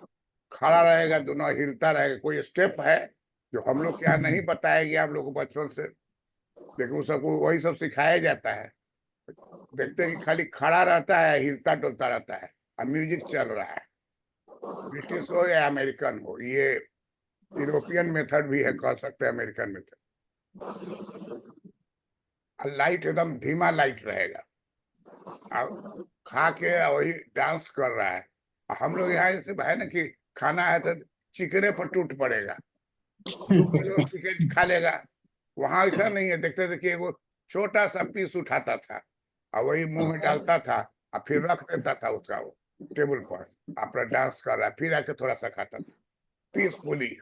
खड़ा रहेगा, दोनों हिलता रहेगा। कोई स्टेप है जो हम लोग के यहाँ नहीं बताया गया हम लोग को बचपन से, लेकिन वो सबको वही सब सिखाया जाता है। देखते हैं कि खाली खड़ा रहता है, हिलता डुलता रहता है, और म्यूजिक चल रहा है। ब्रिटिश हो या अमेरिकन हो, ये यूरोपियन मेथड भी है, कह सकते हैं अमेरिकन मेथड। लाइट एकदम धीमा लाइट रहेगा, खा के वही डांस कर रहा है। हम लोग यहाँ जैसे है ना कि खाना है तो चिकने पर टूट पड़ेगा, चिकन खा लेगा। वहां ऐसा नहीं है। देखते थे कि एगो छोटा सा पीस उठाता था, और वही मुंह में डालता था, और फिर रख देता था उसका वो टेबल पर। अपना डांस कर रहा है, फिर आके थोड़ा सा खाता था पीसफुली।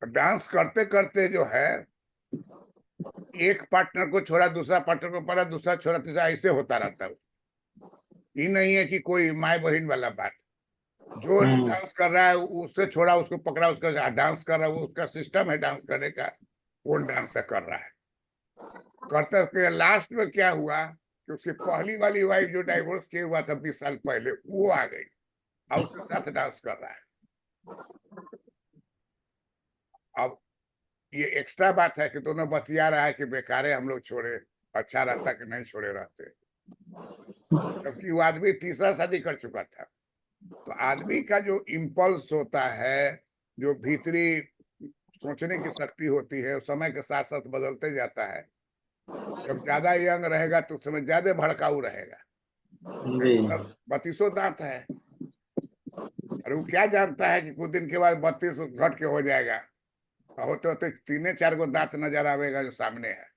डांस करते करते जो है, एक पार्टनर को छोड़ा दूसरा पार्टनर को पड़ा, दूसरा छोड़ा तीसरा, ऐसे होता रहता है। ये नहीं है कि कोई माए बहन वाला बात। जो डांस कर रहा है उससे छोड़ा, उसको पकड़ा, उसका डांस कर रहा है, वो उसका सिस्टम है डांस करने का, कौन डांस कर रहा है। करते करते लास्ट में क्या हुआ कि उसकी पहली वाली वाइफ जो डाइवोर्स किया हुआ था 20 साल पहले, वो आ गई और उसके साथ डांस कर रहा है। अब ये एक्स्ट्रा बात है कि दोनों बतिया रहा है कि बेकारे हम लोग छोड़े, अच्छा रहता कि नहीं छोड़े रहते, जबकि वो आदमी तीसरा शादी कर चुका था। तो आदमी का जो इम्पल्स होता है, जो भीतरी सोचने की शक्ति होती है, समय के साथ साथ बदलते जाता है। जब ज्यादा यंग रहेगा तो समय ज्यादा भड़काऊ रहेगा। 32 दांत है, अरे वो क्या जानता है कि कुछ दिन के बाद 32 घट के हो जाएगा, होते होते 3-4 गो दांत नजर आवेगा जो सामने है।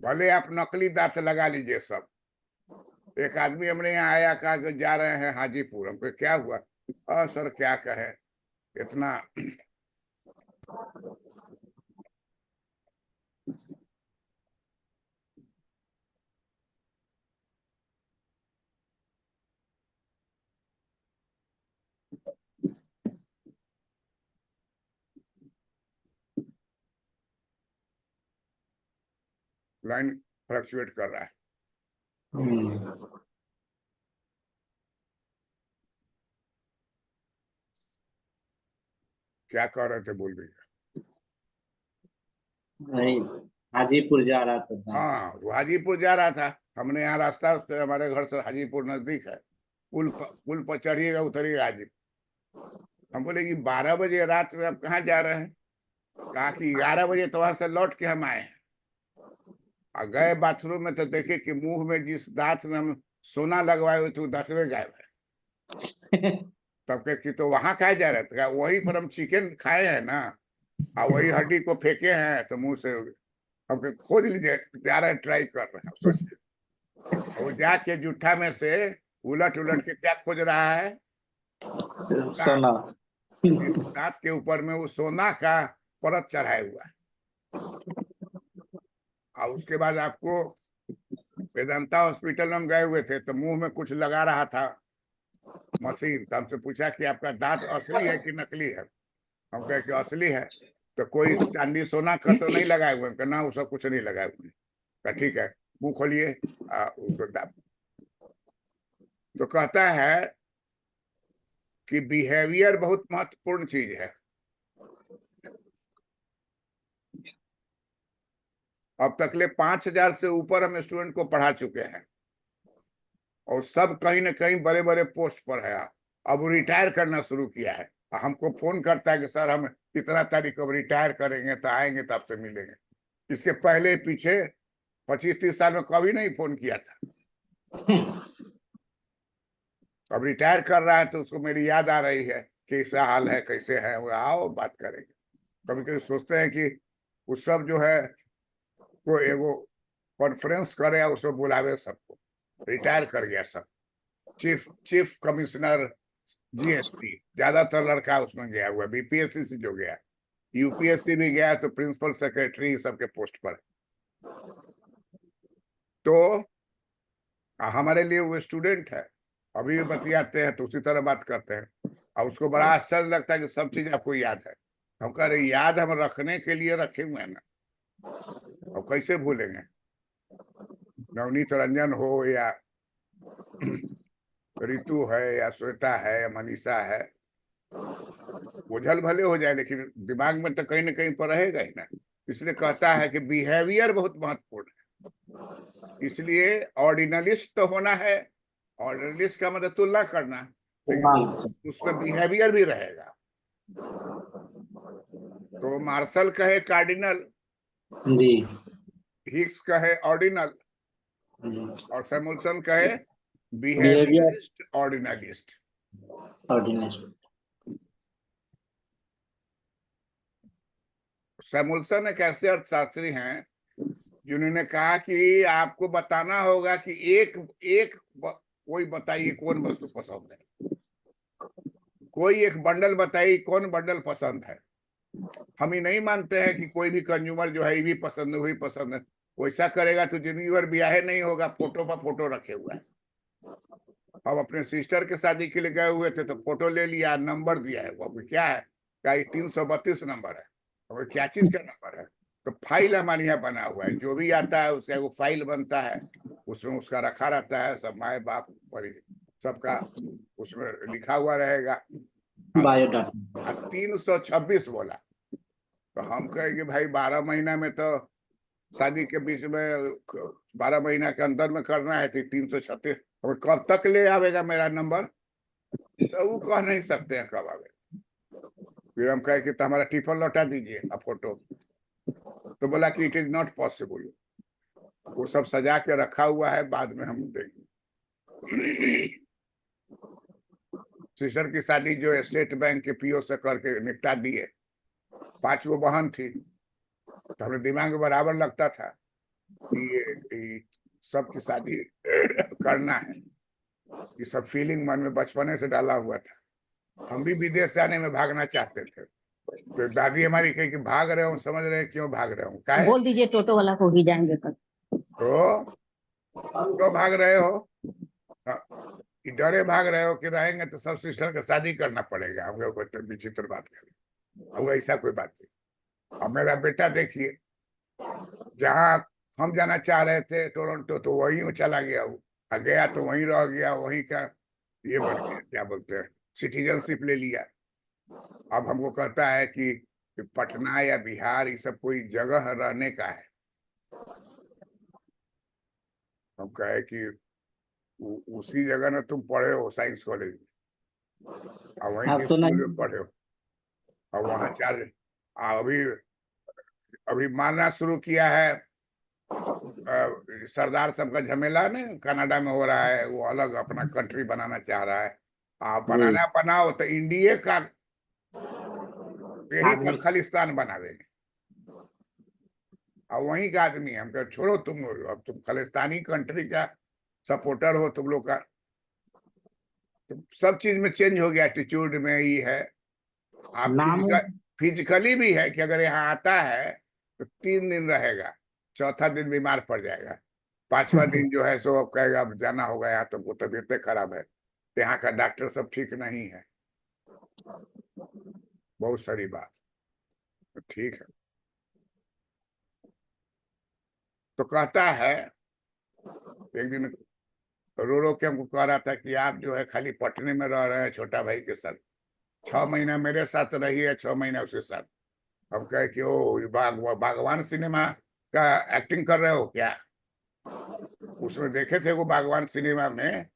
भले आप नकली दांत लगा लीजिए सब। एक आदमी हमने यहाँ आया, कहा कि जा रहे हैं हाजीपुर। हमको क्या हुआ? सर क्या कहे, इतना लाइन फ्लक्चुएट कर रहा है। क्या कह रहे थे बोल भी? नहीं, हाजीपुर जा रहा था। हाँ, वो हाजीपुर जा रहा था। हमने यहाँ रास्ता से, हमारे घर से हाजीपुर नजदीक है। पुल पर चढ़िएगा, उतरिएगा हाजीपुर। हम बोले कि 12 बजे रात में आप कहाँ जा रहे हैं? कहा कि 11 बजे तो वहां से लौट के हम आए हैं। और गए बाथरूम में तो देखे कि मुंह में जिस दांत में हम सोना लगवाए हुए थे वो दांतवे गायब है। तब कहे कि तो वहां खाए जा रहे थे? कहा वहीं पर हम चिकन खाए हैं ना, और वही हड्डी को फेंके हैं, तो मुंह से हम खोज लीजिए, जा रहे ट्राई कर रहे हैं। सोचिए, वो जाके जूठा में से उलट उलट के क्या खोज रहा है? सोना। इस दांत के ऊपर में वो सोना का परत चढ़ाया हुआ है। और उसके बाद आपको वेदांता हॉस्पिटल में हम गए हुए थे, तो मुंह में कुछ लगा रहा था मशीन। तो हमसे पूछा कि आपका दांत असली है कि नकली है? हम कहे कि असली है। तो कोई चांदी सोना का तो नहीं लगाए हुए? ना, उसका कुछ नहीं लगाए हुए। कहा ठीक है, मुंह खोलिए। तो कहता है कि बिहेवियर बहुत महत्वपूर्ण चीज है। अब तक ले 5000 से ऊपर हम स्टूडेंट को पढ़ा चुके हैं, और सब कहीं ना कहीं बड़े बड़े पोस्ट पर है। अब वो रिटायर करना शुरू किया है। हमको फोन करता है कि सर हम इतना तारीख को रिटायर करेंगे, तो आएंगे तो आपसे मिलेंगे। इसके पहले पीछे 25-30 साल में कभी नहीं फोन किया था। अब रिटायर कर रहा है तो उसको मेरी याद आ रही है कि कैसा हाल है, कैसे है। वो आओ बात करेंगे। कभी कभी सोचते हैं कि वो सब जो है वो एगो कॉन्फ्रेंस करे, उसमें बुलावे सबको। रिटायर कर गया सब। चीफ कमिश्नर जीएसटी, ज्यादातर लड़का उसमें गया हुआ। बीपीएससी से जो गया, यूपीएससी भी गया, तो प्रिंसिपल सेक्रेटरी सबके पोस्ट पर। तो हमारे लिए वो स्टूडेंट है। अभी भी बतियाते हैं तो उसी तरह बात करते हैं, और उसको बड़ा आश्चर्य लगता है कि सब चीज आपको याद है। हम कह रहे याद हम रखने के लिए रखे हुए हैं ना, और कैसे भूलेंगे? नवनीत रंजन हो, या रितु है, या श्वेता है, या मनीषा है, ओझल भले हो जाए लेकिन दिमाग में तो कहीं ना कहीं पर रहेगा ही ना। इसलिए कहता है कि बिहेवियर बहुत महत्वपूर्ण है। इसलिए ऑर्डिनलिस्ट तो होना है। ऑर्डिनलिस्ट का मतलब तुलना करना, लेकिन उसमें बिहेवियर भी रहेगा। तो मार्शल कहे कार्डिनल जी, हिग्स कहे ऑर्डिनल, और सैमुअल्सन कहे बिहेवियर बिहेवियरिस्ट ऑर्डिनलिस्ट। ऑर्डिनरी। सैमुअल्सन एक ऐसे अर्थशास्त्री हैं जिन्होंने कहा कि आपको बताना होगा कि कोई बताइए कौन वस्तु पसंद है। कोई एक बंडल बताइए कौन बंडल पसंद है। हम ही नहीं मानते हैं कि कोई भी कंज्यूमर जो है ये भी पसंद है, वही पसंद है। वैसा करेगा तो जिंदगी भर ब्याह नहीं होगा। फोटो पर फोटो रखे हुआ है। हम अपने सिस्टर के शादी के लिए गए हुए थे, तो फोटो ले लिया, नंबर दिया है। वो क्या है? क्या 332 नंबर है? और क्या चीज का नंबर है? तो फाइल हमारे यहाँ बना हुआ है। जो भी आता है उसका वो फाइल बनता है, उसमें उसका रखा रहता है। सब माए बाप बड़ी सबका उसमें लिखा हुआ रहेगा। बायोडाटा 326 बोला। तो हम कहेंगे भाई 12 महीना में तो शादी के बीच में 12 महीना के अंदर में करना है, तो 336 कब तक ले आवेगा मेरा नंबर? तो वो कह नहीं सकते हैं कब आवे। फिर हम कहे कि तो हमारा टिफन लौटा दीजिए अब फोटो। तो बोला कि इट इज नॉट पॉसिबल। वो सब सजा के रखा हुआ है, बाद में हम देंगे। सिस्टर की शादी जो स्टेट बैंक के पीओ से करके निपटा दिए। 5 गो बहन थी, तो हमें दिमाग में बराबर लगता था कि ये सबकी शादी करना है। ये सब फीलिंग मन में बचपने से डाला हुआ था। हम भी विदेश से आने में भागना चाहते थे, तो दादी हमारी कही कि भाग रहे हो, समझ रहे हैं क्यों भाग रहे हो? काहे? बोल दीजिए टोटो वाला को ही जाएंगे कल। तो क्यों भाग रहे हो? कि डरे भाग रहे हो कि रहेंगे तो सब सिस्टर का शादी करना पड़ेगा? हम लोग कोई विचित्र बात करें, अब ऐसा कोई बात नहीं। अब मेरा बेटा देखिए, जहाँ हम जाना चाह रहे थे टोरंटो, तो वहीं वो चला गया। वो गया तो वहीं रह गया, वहीं का ये बन गया, क्या बोलते हैं, सिटीजनशिप ले लिया। अब हमको कहता है कि पटना या बिहार ये सब कोई जगह रहने का है। हम कहे कि उसी जगह ना तुम पढ़े हो, साइंस कॉलेज में, और वहीं आप के तो स्कूल नहीं। में पढ़े हो, और वहाँ अभी मानना शुरू किया है। सरदार सबका झमेला ने कनाडा में हो रहा है, वो अलग अपना कंट्री बनाना चाह रहा है। आप बनाना बनाओ तो इंडिया का यही पर खालिस्तान बनावेंगे, और वहीं का आदमी हम कह छोड़ो तुम, अब तुम खालिस्तानी कंट्री का सपोर्टर हो तुम लोग का। तो सब चीज में चेंज हो गया, एटीट्यूड में ही है। आप फिजिकली भी है कि अगर यहाँ आता है तो 3 दिन रहेगा, चौथा दिन बीमार पड़ जाएगा, 5वां दिन जो है सो अब कहेगा अब जाना होगा, यहाँ तुमको तबीयत खराब है, तो यहाँ का डॉक्टर सब ठीक नहीं है, बहुत सारी बात। तो ठीक है, तो कहता है एक दिन रो के हमको कह रहा था कि आप जो है खाली पटने में रह रहे हैं छोटा भाई के साथ, 6 महीना मेरे साथ रही है, 6 महीना उसके साथ। हम कहे कि ओ बागवान सिनेमा का एक्टिंग कर रहे हो क्या? उसमें देखे थे वो बागवान सिनेमा में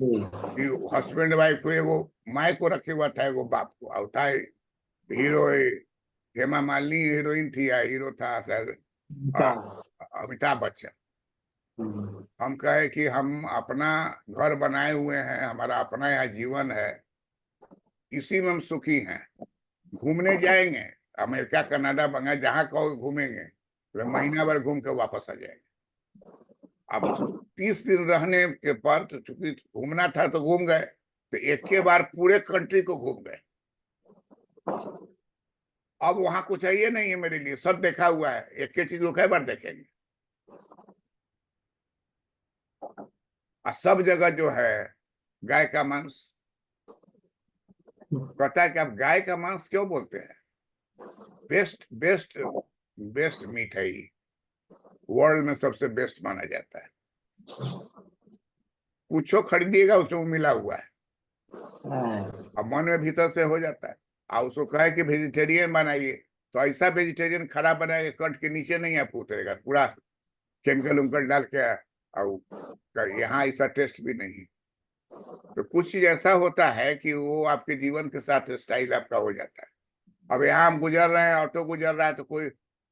कि हस्बैंड वाइफ को एगो माई को रखे हुआ था, एगो बाप को, और था हीरो हेमा मालिनी हीरोइन थी, या हीरो था शायद अमिताभ बच्चन। हम कहे कि हम अपना घर बनाए हुए हैं, हमारा अपना यहाँ जीवन है, इसी में हम सुखी हैं। घूमने जाएंगे अमेरिका, कनाडा, बंगाल, जहाँ कहो घूमेंगे, तो महीना भर घूम के वापस आ जाएंगे। अब 30 दिन रहने के पर तो चूंकि घूमना था तो घूम गए, तो एक के बार पूरे कंट्री को घूम गए। अब वहां कुछ है ये नहीं है मेरे लिए, सब देखा हुआ है, एक के चीज को कई बार देखेंगे। और सब जगह जो है गाय का मांस, कहता है कि आप गाय का मांस क्यों बोलते हैं? बेस्ट बेस्ट बेस्ट मीट है ये, वर्ल्ड में सबसे बेस्ट माना जाता है। पूछो खरीदिएगा, उसमें मिला हुआ है, अब मन में भीतर से हो जाता है। और उसको कहे कि वेजिटेरियन बनाइए, तो ऐसा वेजिटेरियन खराब बनाएगा कट के नीचे नहीं आप उतरेगा, पूरा केमिकल उमकल डाल के, और यहाँ ऐसा टेस्ट भी नहीं। तो कुछ चीज ऐसा होता है कि वो आपके जीवन के साथ स्टाइल आपका हो जाता है। अब यहाँ हम गुजर रहे हैं, ऑटो गुजर रहा है तो कोई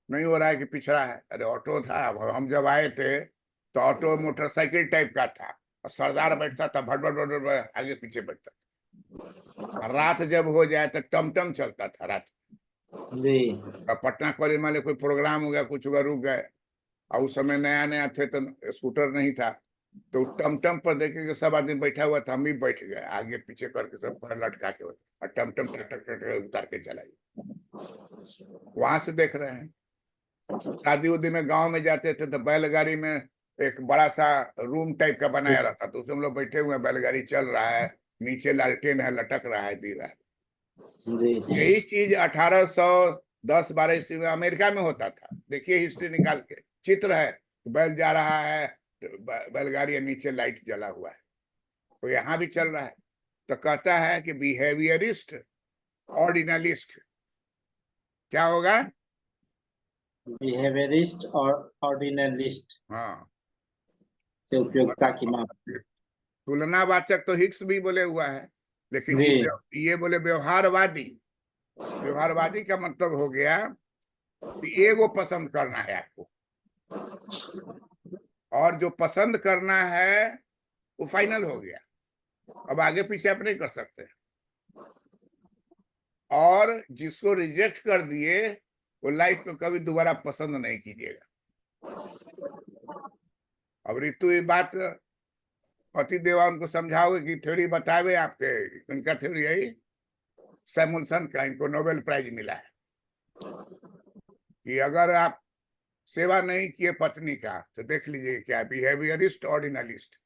नहीं हो रहा है कि पिछड़ा है, अरे ऑटो था। हम जब आए थे तो ऑटो मोटरसाइकिल टाइप का था, और सरदार बैठता था, भट भट भट आगे पीछे बैठता था। रात जब हो जाए तो टमटम चलता था रात जी। पटना कॉलेज में कोई प्रोग्राम हो गया, कुछ हुआ, रुक गए, और उस समय नया नया थे तो स्कूटर नहीं था, तो टमटम पर देखे कि सब आदमी बैठा हुआ था, हम भी बैठ गए आगे पीछे करके, सब पर लटका के, और टमटम उतार के चलाई। वहां से देख रहे हैं। शादी उदी में गांव में जाते थे तो बैलगाड़ी में एक बड़ा सा रूम टाइप का बनाया रहता, तो उसमें हम लोग बैठे हुए हैं, बैलगाड़ी चल रहा है, नीचे लालटेन है, लटक रहा है, दी रहा है। यही चीज 1810-12 ईस्वी में अमेरिका में होता था। देखिए हिस्ट्री निकाल के, चित्र है, बैल जा रहा है, बैलगाड़ी नीचे लाइट जला हुआ है, तो यहाँ भी चल रहा है। तो कहता है कि बिहेवियरिस्ट ऑर्डिनलिस्ट क्या होगा? बिहेवियरिस्ट और ऑर्डिनलिस्ट। हाँ, से उपयोगिता की माप। तुलनावाचक तो हिक्स भी बोले हुआ है, लेकिन ये बोले व्यवहारवादी। व्यवहारवादी का मतलब हो गया कि एगो पसंद करना है आपको, और जो पसंद करना है वो फाइनल हो गया, अब आगे पीछे आप नहीं कर सकते। और जिसको रिजेक्ट कर दिए वो लाइफ में कभी दोबारा पसंद नहीं कीजिएगा। अब ऋतु ये बात पति देवा उनको समझाओगे कि थ्योरी बतावे आपके, इनका थ्योरी यही सैमुअल्सन का, इनको नोबेल प्राइज मिला है कि अगर आप सेवा नहीं किए पत्नी का तो देख लीजिए क्या बिहेवियरिस्ट ऑर्डिनलिस्ट।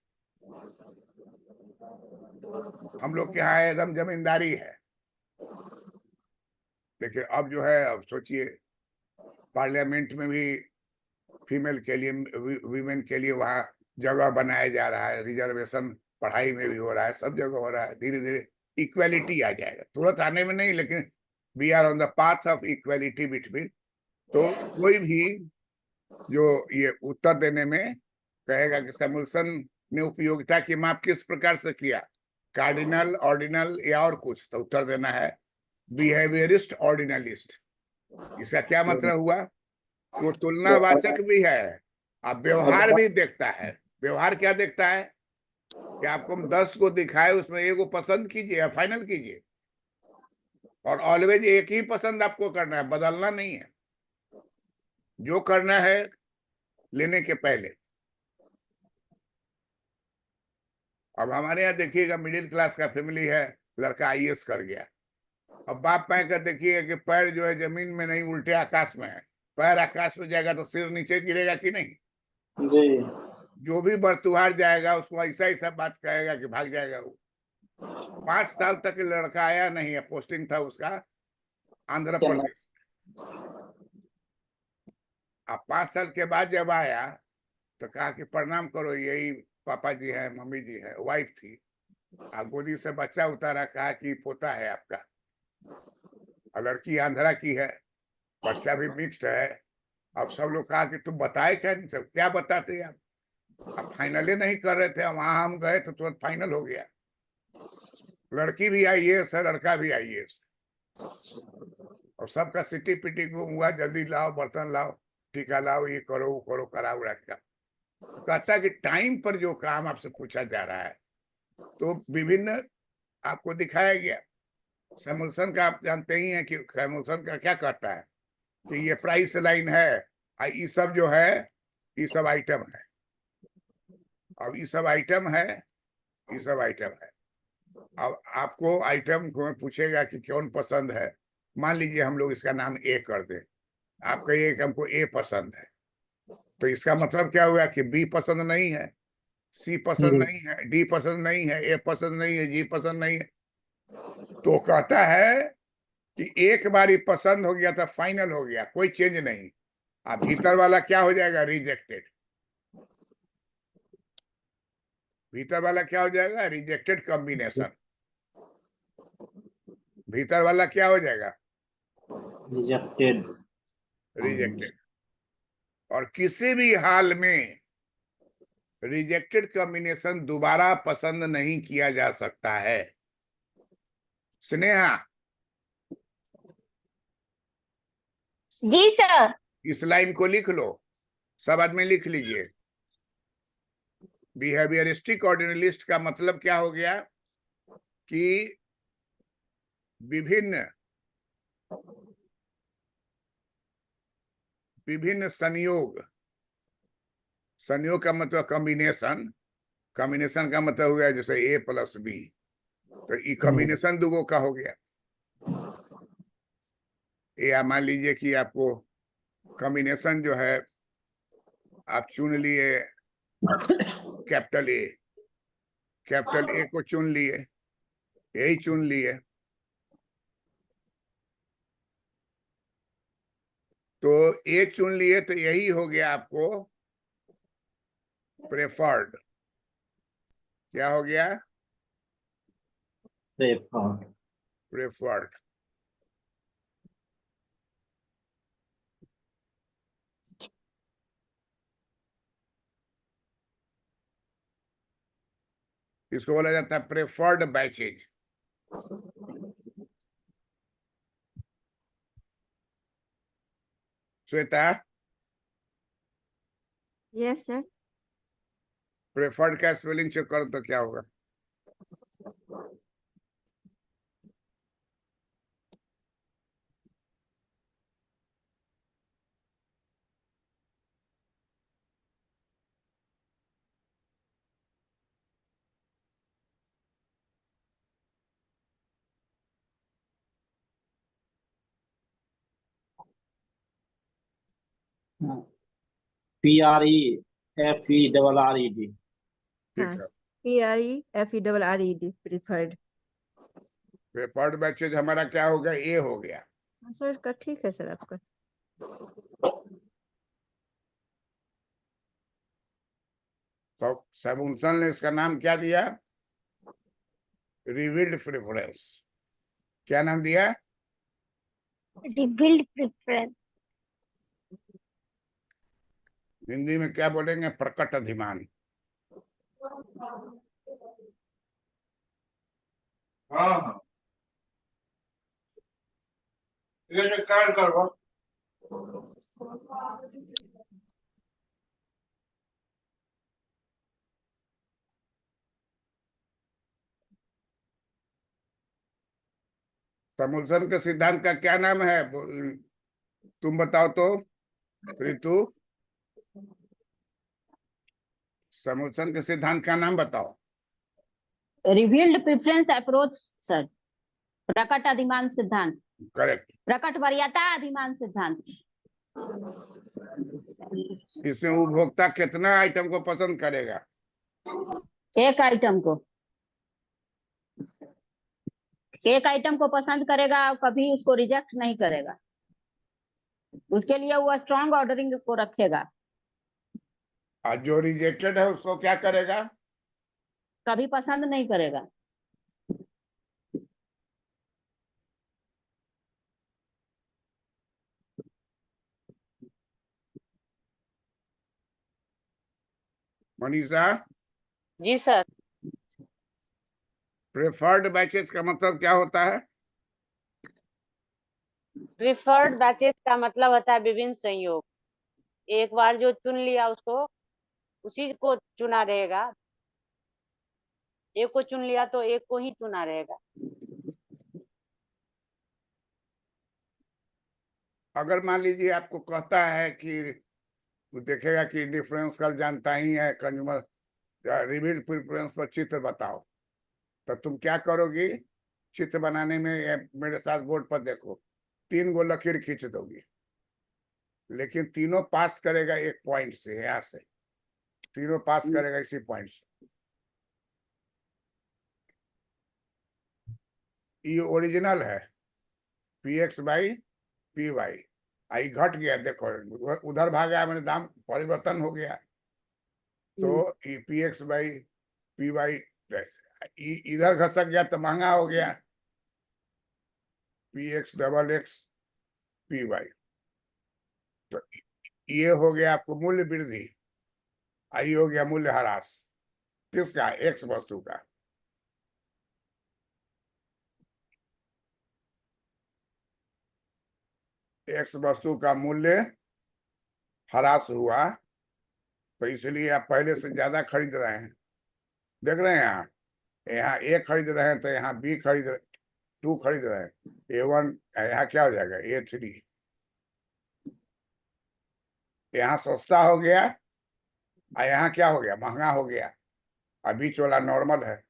हम लोग के यहाँ एकदम जमींदारी है। देखिए अब जो है, अब सोचिए पार्लियामेंट में भी फीमेल के लिए, वीमेन के लिए वहाँ जगह बनाया जा रहा है, रिजर्वेशन पढ़ाई में भी हो रहा है, सब जगह हो रहा है। धीरे धीरे इक्वेलिटी आ जाएगा, तुरंत आने में नहीं, लेकिन we are on the path of equality between. तो कोई भी जो ये उत्तर देने में कहेगा कि सैमुअल्सन ने उपयोगिता की माप किस प्रकार से किया, कार्डिनल, ऑर्डिनल या और कुछ, तो उत्तर देना है बिहेवियरिस्ट ऑर्डिनलिस्ट। इसका क्या मतलब हुआ? वो तुलनावाचक भी है, अब व्यवहार भी देखता है। व्यवहार क्या देखता है कि आपको 10 को दिखाए, उसमें एगो पसंद कीजिए या फाइनल कीजिए, और ऑलवेज एक ही पसंद आपको करना है, बदलना नहीं है। जो करना है लेने के पहले। अब हमारे यहाँ देखिएगा मिडिल क्लास का फैमिली है, लड़का आईएएस कर गया। अब बाप माँ का देखिए कि पैर जो है जमीन में नहीं, उल्टे आकाश में है। पैर आकाश में जाएगा तो सिर नीचे गिरेगा कि नहीं? जी। जो भी बरतुहार जाएगा उसको ऐसा ऐसा बात कहेगा कि भाग जाएगा वो। 5 साल तक लड़का आया नहीं है, पोस्टिंग था उसका आंध्र प्रदेश। अब 5 साल के बाद जब आया तो कहा कि प्रणाम करो, यही पापा जी है, मम्मी जी है, वाइफ थी। गोदी से बच्चा उतारा, कहा कि पोता है आपका। लड़की आंध्रा की है, बच्चा भी मिक्स्ड है। अब सब लोग कहा कि तुम बताए क्या नहीं, सब क्या बताते आप? अब फाइनली नहीं कर रहे थे, वहां हम गए तो तुरंत फाइनल हो गया। लड़की भी आईएएस है, लड़का भी आईएएस, और सबका सिटी पिटी घूम हुआ, जल्दी लाओ, बर्तन लाओ, टीका लाओ, ये करो वो करो, कराओ रखा। तो कहता है कि टाइम पर जो काम आपसे पूछा जा रहा है तो विभिन्न आपको दिखाया गया। सैमुअल्सन का आप जानते ही हैं कि सैमुअल्सन का क्या कहता है कि ये प्राइस लाइन है, ये सब जो है ये सब आइटम है। अब ये सब आइटम है, ये सब आइटम है। अब आपको आइटम को पूछेगा कि कौन पसंद है। मान लीजिए हम लोग इसका नाम ए कर दें, आप कहिए कि हमको ए पसंद है, तो इसका मतलब क्या हुआ कि बी पसंद नहीं है, सी पसंद नहीं है, डी पसंद नहीं है, ए पसंद नहीं है, जी पसंद नहीं है। तो कहता है कि एक बार ही पसंद हो गया था, फाइनल हो गया, कोई चेंज नहीं। अब भीतर वाला क्या हो जाएगा? रिजेक्टेड। भीतर वाला क्या हो जाएगा? Rejected combination. भीतर वाला क्या हो जाएगा? रिजेक्टेड। रिजेक्टेड। और किसी भी हाल में रिजेक्टेड कॉम्बिनेशन दोबारा पसंद नहीं किया जा सकता है। स्नेहा, जी सर। इस लाइन को लिख लो, सब आदमी लिख लीजिए। बिहेवियरिस्टिक ऑर्डिनलिस्ट का मतलब क्या हो गया कि विभिन्न विभिन्न संयोग। संयोग का मतलब कॉम्बिनेशन, कॉम्बिनेशन का मतलब हो गया जैसे ए प्लस बी, तो ये कॉम्बिनेशन दुगो का हो गया। या मान लीजिए कि आपको कॉम्बिनेशन जो है आप चुन लिए कैपिटल ए को चुन लिए, यही चुन लिए, तो ए चुन लिए तो यही हो गया आपको प्रेफर्ड। क्या हो गया? प्रेफर्ड। इसको बोला जाता है preferred batches. Shweta, yes sir. Preferred का स्पेलिंग चेक करो तो क्या होगा? PREFERRED। ठीक हाँ है। PREFERRED preferred. प्रेफर्ड बैचेज हमारा क्या हो गया, ए हो गया। हाँ सर का ठीक है सर आपका। सैमुअल्सन ने इसका नाम क्या दिया, रिवील्ड प्रेफरेंस। क्या नाम दिया, रिवील्ड प्रेफरेंस। हिंदी में क्या बोलेंगे, प्रकट अधिमान। हाँ हाँ ये कार्ड करो। सैमुअल्सन के सिद्धांत का क्या नाम है, तुम बताओ तो ऋतु। सैमुअल्सन के सिद्धांत का नाम बताओ। Revealed preference approach sir. प्रकट अधिमान सिद्धांत। करेक्ट। प्रकट वरीयता अधिमान सिद्धांत। इसमें उपभोक्ता कितना आइटम को पसंद करेगा, एक आइटम को, एक आइटम को पसंद करेगा, कभी उसको रिजेक्ट नहीं करेगा। उसके लिए वो स्ट्रॉन्ग ऑर्डरिंग को रखेगा। और जो रिजेक्टेड है उसको क्या करेगा, कभी पसंद नहीं करेगा। मनीषा। जी सर। प्रेफर्ड बैचेस का मतलब क्या होता है, प्रिफर्ड बैचेस का मतलब होता है विभिन्न संयोग। एक बार जो चुन लिया उसको उसी को चुना रहेगा, एक को चुन लिया तो एक को ही चुना रहेगा। अगर मान लीजिए आपको कहता है कि वो देखेगा कि डिफरेंस कर जानता ही है, कंज्यूमर रिवील्ड प्रेफरेंस पर चित्र बताओ, तो तुम क्या करोगी, चित्र बनाने में मेरे साथ बोर्ड पर देखो, 3 गो लकीर खींच दोगी, लेकिन तीनों पास करेगा एक पॉइंट से, यहाँ से तीनों पास करेगा इसी पॉइंट से। ये ओरिजिनल है, PX/PY। आई घट गया, देखो उधर भागा, मैंने दाम परिवर्तन हो गया, तो ये PX/PY इधर घसक गया तो महंगा हो गया, PX/PY। तो ये हो गया आपको मूल्य वृद्धि, आई हो गया मूल्य ह्रास, किसका, एक्स वस्तु का। एक्स वस्तु का मूल्य ह्रास हुआ, तो इसलिए आप पहले से ज्यादा खरीद रहे हैं। देख रहे हैं यहाँ ए खरीद रहे हैं, तो यहाँ बी खरीद 2 खरीद रहे हैं, A1 यहाँ क्या हो जाएगा, A3। यहाँ सस्ता हो गया और यहाँ क्या हो गया, महंगा हो गया, और बीच वाला नॉर्मल है।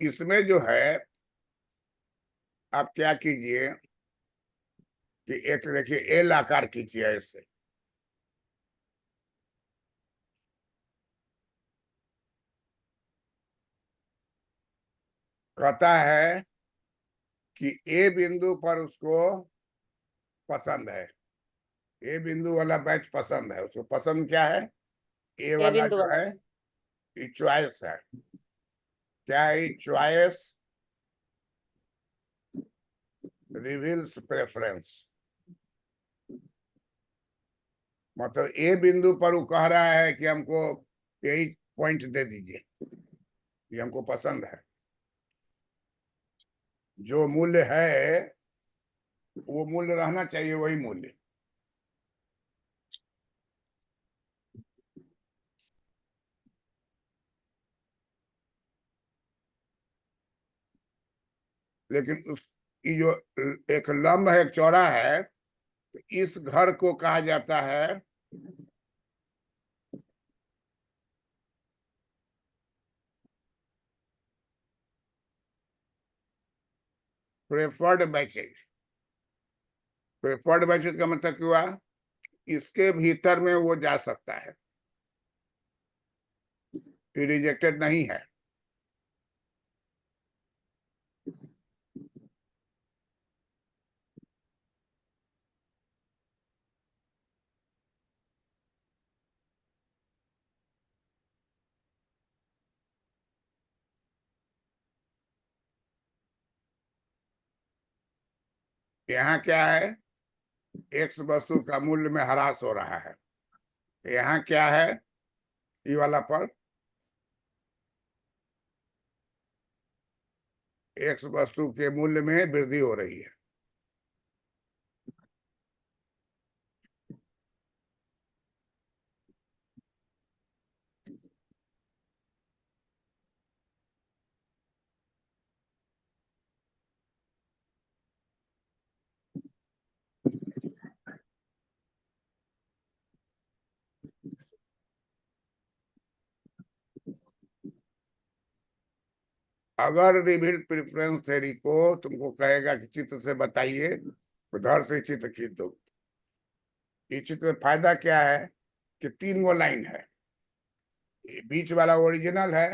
इसमें जो है आप क्या कीजिए कि एक देखिए एल आकार खींचिए ऐसे, कहता है कि ए बिंदु पर उसको पसंद है, ए बिंदु वाला बैच पसंद है, उसको पसंद क्या है, ए वाला बिंदु जो वाला। है ये चॉइस है। क्या है चॉइस, रिवील्स प्रेफरेंस। मतलब ए बिंदु पर वो कह रहा है कि हमको यही पॉइंट दे दीजिए, ये हमको पसंद है, जो मूल्य है वो मूल्य रहना चाहिए, वही मूल्य। लेकिन उस ये जो एक लंब है, एक चौड़ा है, तो इस घर को कहा जाता है प्रेफर्ड बैचेज। प्रेफर्ड बैचेस का मतलब क्या हुआ, इसके भीतर में वो जा सकता है, रिजेक्टेड नहीं है। यहाँ क्या है, एक्स वस्तु का मूल्य में ह्रास हो रहा है। यहाँ क्या है, ये वाला पर एक्स वस्तु के मूल्य में वृद्धि हो रही है। अगर रिवील प्रेफरेंस थ्योरी को तुमको कहेगा कि चित्र से बताइए, उधर से चित्र खींच दो। इस चित्र में फायदा क्या है कि 3 गो लाइन है, बीच वाला ओरिजिनल है,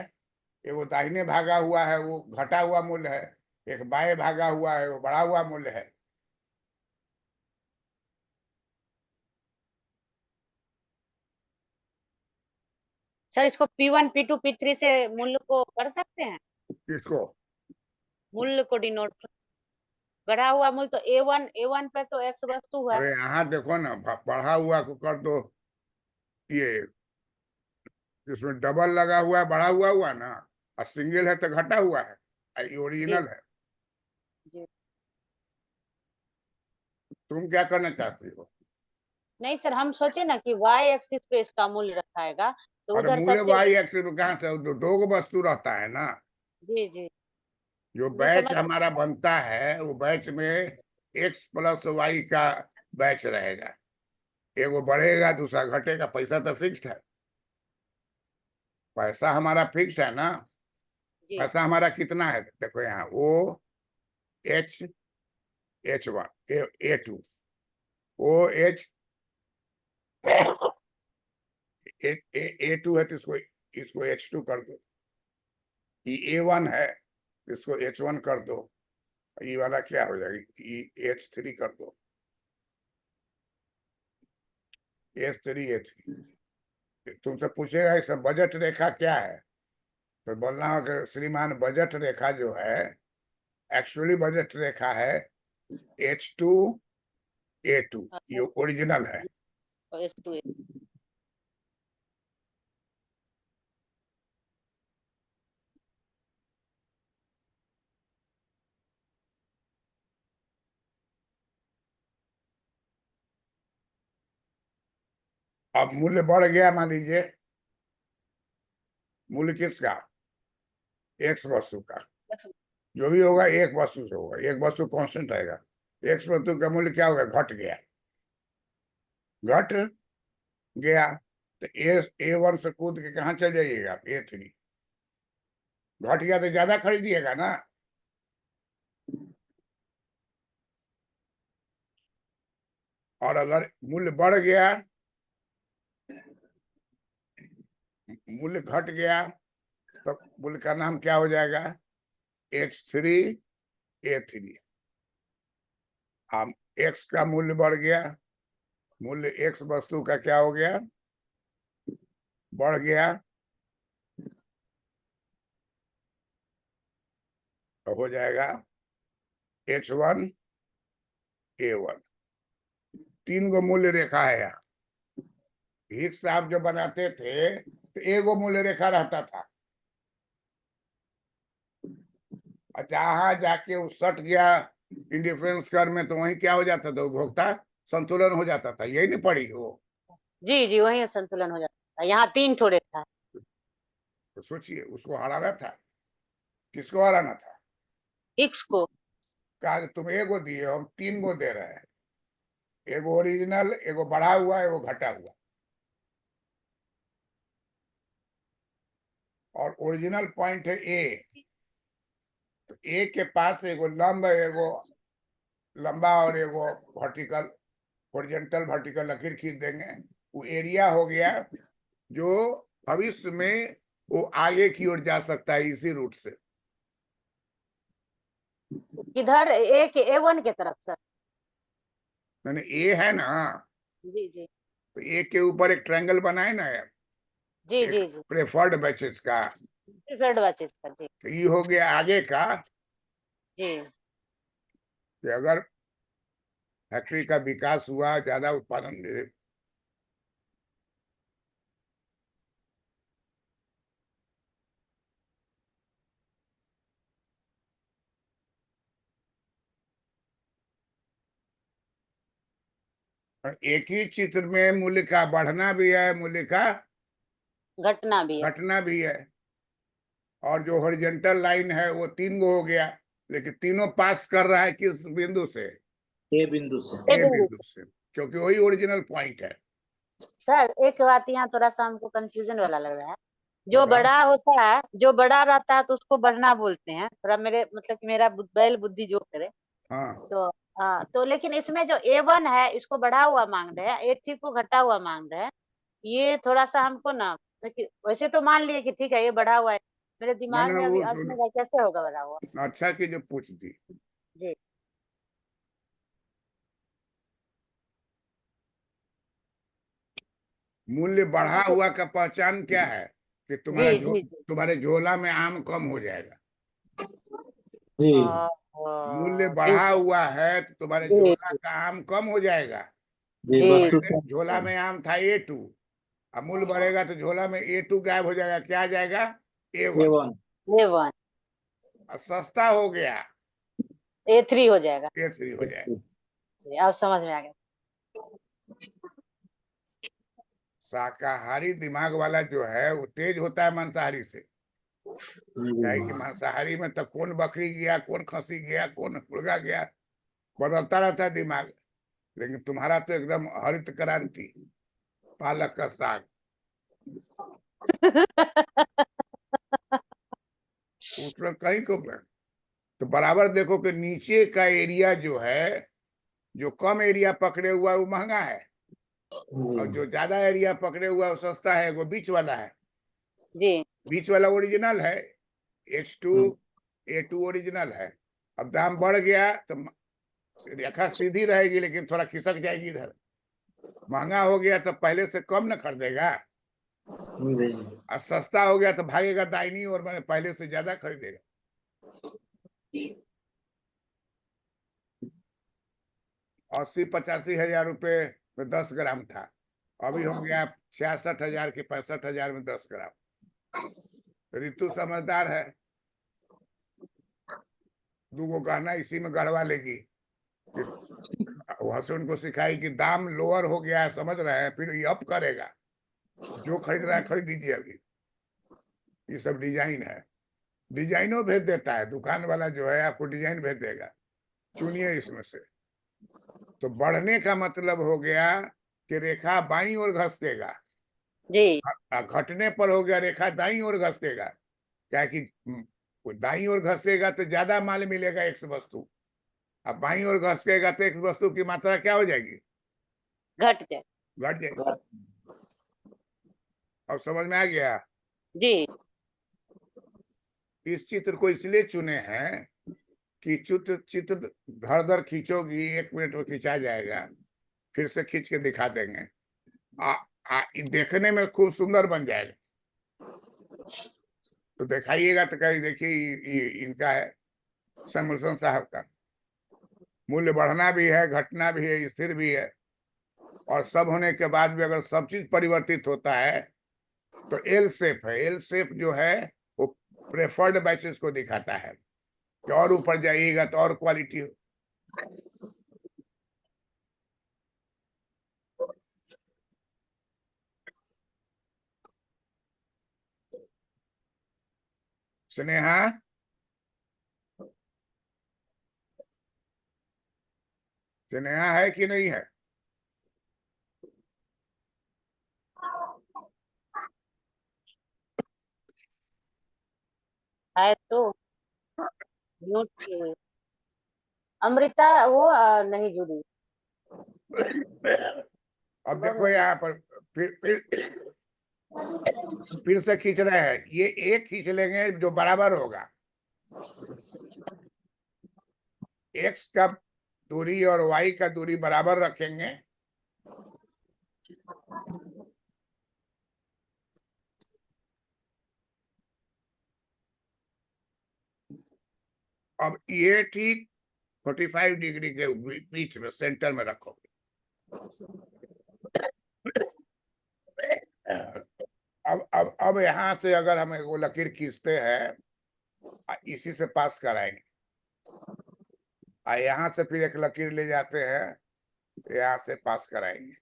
एक वो दाहिने भागा हुआ है वो घटा हुआ मूल्य है, एक बाएं भागा हुआ है वो बढ़ा हुआ मूल्य है। सर इसको P1 P2 P3 से मूल्य को कर सकते हैं, किसको? मूल्य को डिनोट। बढ़ा हुआ मूल्य तो A1 पे तो x वस्तु है। अरे यहाँ देखो ना, बढ़ा हुआ को कर दो, ये इसमें डबल लगा हुआ है, बढ़ा हुआ ना, और सिंगल है तो घटा हुआ है, ये ओरिजिनल है। जी। तुम क्या करना चाहती हो? नहीं सर, हम सोचे ना कि y एक्सिस पे इसका मूल्य रखाएगा तो और उधर मूल्य सबसे। वाई एक्सिस कहाँ से, दो गो वस्तु रहता है ना। जी जी जो जी बैच समझ। हमारा बनता है वो बैच में एक्स प्लस वाई का बैच रहेगा, एगो बढ़ेगा दूसरा घटेगा, पैसा तो फिक्स्ड है। पैसा हमारा फिक्स्ड है ना। जी पैसा हमारा कितना है, देखो यहाँ O H H1 A2 O H A2 है तो इसको H2 कर दो। ये A1 है इसको H1 कर दो, ये वाला क्या हो जाएगी, ये H3 कर दो, H3 H3। तुमसे पूछेगा इस बजट रेखा क्या है, तो बोलना हो कि श्रीमान बजट रेखा जो है, एक्चुअली बजट रेखा है H2 A2, ये ओरिजिनल है। S2 अब मूल्य बढ़ गया, मान लीजिए मूल्य किसका, एक्स वस्तु का, जो भी होगा एक वस्तु से होगा, एक वस्तु कांस्टेंट रहेगा। एक्स वस्तु का मूल्य क्या होगा, घट गया, घट गया तो A1 से कूद के कहाँ चल जाइएगा, A3। घट गया तो ज्यादा खरीदिएगा ना। और अगर मूल्य बढ़ गया, मूल्य घट गया, तो मूल्य का नाम क्या हो जाएगा, X3 A3। हम एक्स का मूल्य बढ़ गया, मूल्य एक्स वस्तु का क्या हो गया, बढ़ गया, तो हो जाएगा H1 A1। 3 गो मूल्य रेखा है यहाँ। हिग्स साहब जो बनाते थे तो एगो मूल्य रेखा रहता था, और जहां जाके वो सट गया इंडिफरेंस कर में, तो वहीं क्या हो जाता था, उपभोक्ता संतुलन हो जाता था। यही नहीं पड़ी वो? जी जी वही संतुलन हो जाता है। यहाँ 3 ठो रेखा है। तो सोचिए उसको हराना था, किसको हराना था, x को। कहा कि तुम एगो दिए, हम 3 गो दे रहे हैं, एगो ओरिजिनल, एगो बढ़ा हुआ, एगो घटा हुआ। और ओरिजिनल पॉइंट है ए, तो ए के पास एगो लंब एगो लंबा और एगो वर्टिकल हॉरिजॉन्टल वर्टिकल लकीर खींच देंगे, वो एरिया हो गया जो भविष्य में वो आगे की ओर जा सकता है इसी रूट से। किधर A1 के तरफ सर? मैंने ए है ना, जी जी तो ए के ऊपर एक ट्रायंगल बनाए ना, जी जी जी प्रेफर्ड बैचेस का, प्रिफर्ड बैचेस का जी तो ये हो गया आगे का जी। कि अगर फैक्ट्री का विकास हुआ, ज्यादा उत्पादन दे, और एक ही चित्र में मूल्य का बढ़ना भी है, मूल्य का घटना भी है। घटना भी है। और जो हॉरिजॉन्टल लाइन है वो 3 गो हो गया, लेकिन तीनों पास कर रहा है किस बिंदु से? ए बिंदु से। ए बिंदु से, क्योंकि वही ओरिजिनल पॉइंट है। सर एक बात यहाँ थोड़ा सा हमको कंफ्यूजन वाला लग रहा है। जो बताओ। बड़ा होता है, जो बड़ा रहता है तो उसको बढ़ना बोलते हैं। थोड़ा मेरे मतलब कि मेरा बैल बुद्धि जो करे हाँ, तो हाँ, तो लेकिन इसमें जो A1 है इसको बढ़ा हुआ मांग रहे हैं, A3 को घटा हुआ मांग रहे हैं। ये थोड़ा सा हमको ना, वैसे तो मान लिए कि ठीक है ये बढ़ा हुआ है, मेरे दिमाग मैंने में अभी वो अर्थ में कैसे होगा बढ़ा हुआ। अच्छा की जो पूछ दी। जी मूल्य बढ़ा तो हुआ का पहचान क्या है? कि जी जी जी तुम्हारे झोला में आम कम हो जाएगा। जी मूल्य जी बढ़ा हुआ है तो तुम्हारे जी झोला का आम कम हो जाएगा। जी जी वस्तु जैसे झोला में आम था A2, अब मूल्य बढ़ेगा तो झोला में A2 गायब हो जाएगा, क्या आ जाएगा? A1। A1। A1 और सस्ता हो गया, A3 हो जाएगा। A3 हो जाएगा। अब समझ में आ गया। शाकाहारी दिमाग वाला जो है वो तेज होता है मांसाहारी से। क्या है कि मांसाहारी में तो कौन बकरी गया, कौन खसी गया, कौन मुर्गा गया, बदलता रहता है दिमाग। लेकिन तुम्हारा तो एकदम हरित क्रांति, पालक का साग, उसमें कहीं को तो बराबर देखो कि नीचे का एरिया जो है, जो कम एरिया पकड़े हुआ है वो महंगा है, और जो ज्यादा एरिया पकड़े हुआ है वो सस्ता है। वो बीच वाला है, जी बीच वाला ओरिजिनल है। H2 A2 ओरिजिनल है। अब दाम बढ़ गया तो रेखा सीधी रहेगी लेकिन थोड़ा खिसक जाएगी इधर। महंगा हो गया तो पहले से कम न खरीदेगा, जी और सस्ता हो गया तो भागेगा दाहिनी ओर, मैंने पहले से ज्यादा खरीदेगा। 80-85 हजार रुपए में 10 ग्राम था, अभी हो गया 66 हजार के 65 हजार में 10 ग्राम। ऋतु समझदार है, 2 गो गहना इसी में गढ़वा लेगी। हसुन को सिखाई कि दाम लोअर हो गया है, समझ रहे हैं, फिर ये अप करेगा। जो खरीद रहा है खरीद दीजिए अभी। ये सब डिजाइन है, डिजाइनों भेज देता है दुकान वाला जो है, आपको डिजाइन भेज देगा, चुनिए इसमें से। तो बढ़ने का मतलब हो गया कि रेखा बाईं ओर घसकेगा, जी घटने पर हो गया रेखा दाईं ओर घसकेगा। क्या है कि दाईं ओर घसकेगा तो ज्यादा माल मिलेगा एक वस्तु, अब बाईं ओर घसकेगा तो एक वस्तु की मात्रा क्या हो जाएगी? घट जाए। घट जाएगी। अब समझ में आ गया? जी इस चित्र को इसलिए चुने हैं कि चित्र चित्र धड़ धड़ खींचोगी 1 मिनट में खींचा जाएगा, फिर से खींच के दिखा देंगे। देखने में खूब सुंदर बन जाएगा। तो दिखाइएगा तो कहीं देखिए इनका है सैमुअल्सन साहब का। मूल्य बढ़ना भी है, घटना भी है, स्थिर भी है, और सब होने के बाद भी अगर सब चीज परिवर्तित होता है तो एल शेप है। एल शेप जो है वो प्रेफर्ड बैचेस को दिखाता है कि और ऊपर जाइएगा तो और क्वालिटी हो। स्नेहा, स्नेहा है कि नहीं है? है तो म्यूट किए हुए। अमृता वो नहीं जुड़ी। अब देखो यहाँ पर फिर से खींच रहे हैं, ये एक खींच लेंगे जो बराबर होगा, x का दूरी और y का दूरी बराबर रखेंगे, अब ये ठीक 45 डिग्री के बीच में सेंटर में रखोगे। अब यहाँ से अगर हम वो लकीर खींचते हैं, इसी से पास कराएंगे, यहाँ से फिर एक लकीर ले जाते हैं, यहाँ से पास कराएंगे।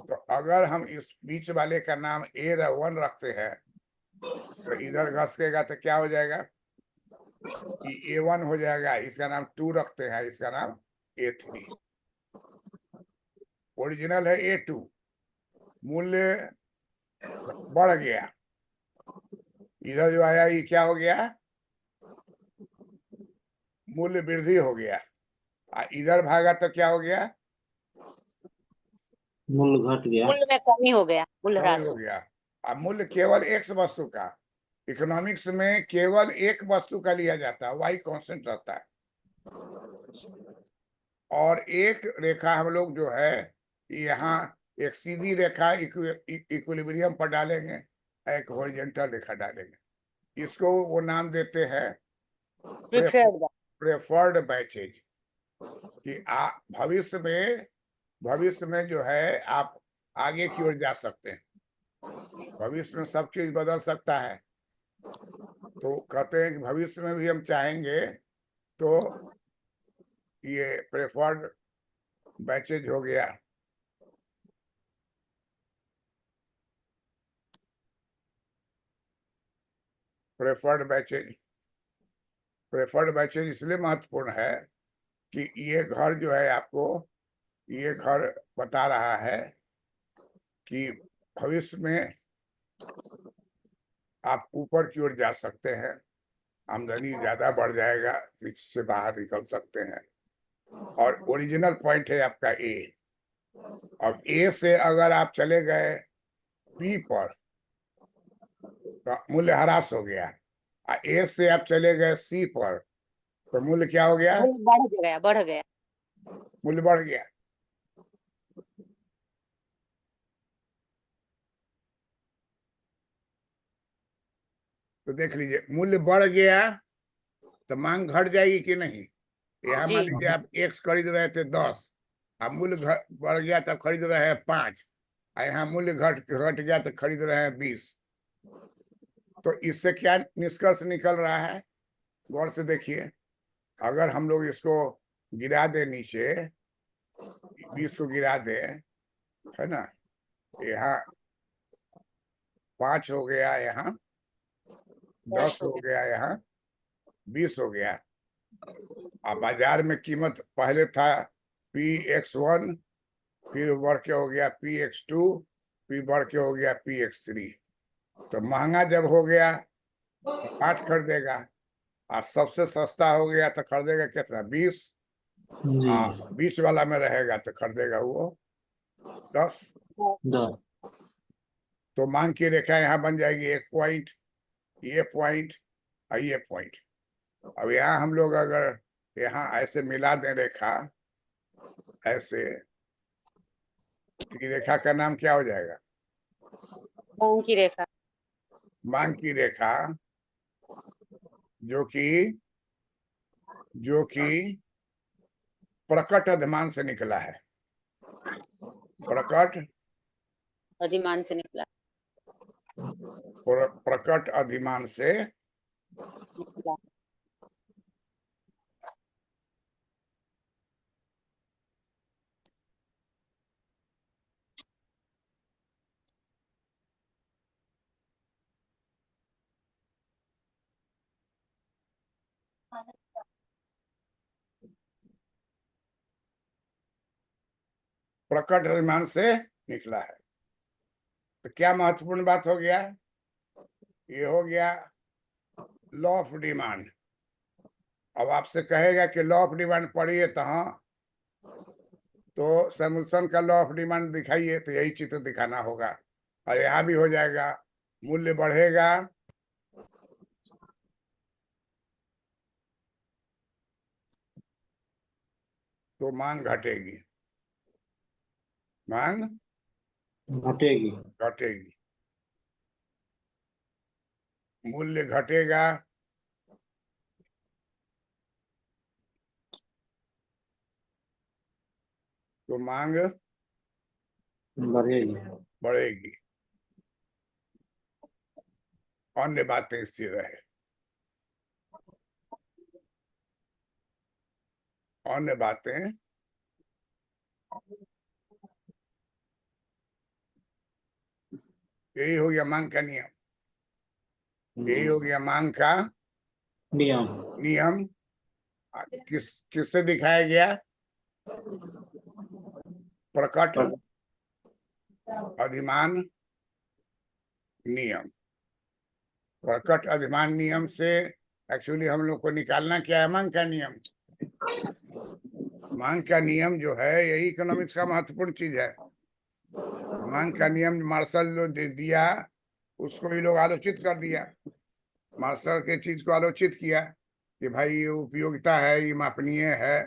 तो अगर हम इस बीच वाले का नाम A1 रखते हैं तो इधर घसकेगा तो क्या हो जाएगा, A1 हो जाएगा। इसका नाम 2 रखते हैं, इसका नाम A3। ओरिजिनल है A2, मूल्य बढ़ गया, इधर जो आया ये क्या हो गया, मूल्य वृद्धि हो गया। इधर भागा तो क्या हो गया, मूल्य घट गया, मूल्य में कमी हो गया, मूल्य कमी ह्रास हो गया। अब मूल्य केवल एक वस्तु का, इकोनॉमिक्स में केवल एक वस्तु का लिया जाता है, वाई कांस्टेंट रहता है। और एक रेखा हम लोग जो है यहाँ एक सीधी रेखा इक्विलिब्रियम पर डालेंगे, एक हॉरिजॉन्टल रेखा डालेंगे, इसको वो नाम देते हैं प्रेफर्ड बैचेज। कि भविष्य में जो है आप आगे की ओर जा सकते हैं, भविष्य में सब चीज बदल सकता है। तो कहते हैं कि भविष्य में भी हम चाहेंगे तो ये प्रेफर्ड बैचेज हो गया। प्रेफर्ड बैचेज इसलिए महत्वपूर्ण है कि ये घर जो है आपको, ये घर बता रहा है कि भविष्य में आप ऊपर की ओर जा सकते हैं, आमदनी ज्यादा बढ़ जाएगा, इससे बाहर निकल सकते हैं। और ओरिजिनल पॉइंट है आपका A। अब A से अगर आप चले गए B पर तो मूल्य ह्रास हो गया, A से आप चले गए C पर तो मूल्य क्या हो गया, बढ़ गया, मूल्य बढ़ गया। तो देख लीजिए, मूल्य बढ़ गया तो मांग घट जाएगी कि नहीं। यहाँ मान लीजिए आप X खरीद रहे थे 10, अब मूल्य बढ़ गया तब खरीद रहे हैं 5, यहाँ मूल्य घट गया तो खरीद रहे हैं 20। तो इससे क्या निष्कर्ष निकल रहा है, गौर से देखिए। अगर हम लोग इसको गिरा दे नीचे, 20 को गिरा दे, है ना, यहाँ 5 हो गया, यहाँ 10 हो गया, यहाँ 20 हो गया। अब बाजार में कीमत पहले था PX1, फिर बढ़ के हो गया PX2, फिर बढ़ के हो गया PX3। तो महंगा जब हो गया तो 5 खरीदेगा, और सबसे सस्ता हो गया तो खरीदेगा कितना, 20। बीच वाला में रहेगा तो खरीदेगा वो 10। तो मांग की रेखा यहाँ बन जाएगी, एक पॉइंट, ये पॉइंट और ये पॉइंट। अब यहाँ हम लोग अगर यहाँ ऐसे मिला दें रेखा, ऐसे, तो रेखा का नाम क्या हो जाएगा, मांग की रेखा। मांग की रेखा, जो कि प्रकट अधिमान से निकला है, प्रकट अधिमान से निकला, प्रकट अधिमान से निकला। प्रकट अधिमान से निकला है। तो क्या महत्वपूर्ण बात हो गया, ये हो गया लॉ ऑफ डिमांड। अब आपसे कहेगा कि लॉ ऑफ डिमांड पढ़िए तो हाँ, तो सैमुअल्सन का लॉ ऑफ डिमांड दिखाइए, तो यही चित्र दिखाना होगा। और यहाँ भी हो जाएगा, मूल्य बढ़ेगा तो मांग घटेगी, मांग घटेगी। घटेगी, मूल्य घटेगा तो मांग बढ़ेगी। बढ़ेगी, अन्य बातें स्थिर रहे, अन्य बातें यही हो गया मांग का नियम, यही हो गया मांग का नियम। नियम। किससे दिखाया गया? प्रकट अधिमान नियम। प्रकट अधिमान नियम से एक्चुअली हम लोग को निकालना क्या है? मांग का नियम। मांग का नियम जो है यही इकोनॉमिक्स का महत्वपूर्ण चीज है। मांग का नियम मार्शल जो दे दिया उसको ये लोग आलोचित कर दिया, मार्शल के चीज को आलोचित किया कि भाई ये उपयोगिता है, ये मापनीय है,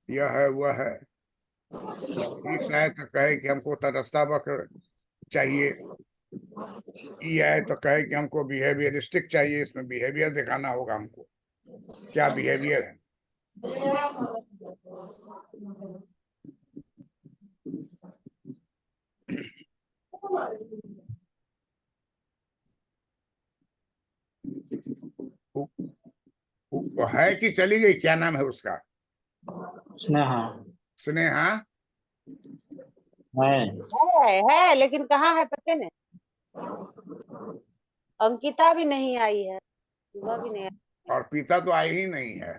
यह है वह है। ठीक है तो कहे कि हमको तटस्थता वक्र चाहिए, ई है तो कहे कि हमको बिहेवियरिस्टिक चाहिए, इसमें बिहेवियर दिखाना होगा हमको, क्या बिहेवियर है। वो है कि चली गई, क्या नाम है उसका? स्नेहा स्नेहा है लेकिन कहाँ है पते नहीं। अंकिता भी नहीं आई है, वह भी नहीं आई। और पिता तो आई ही नहीं है।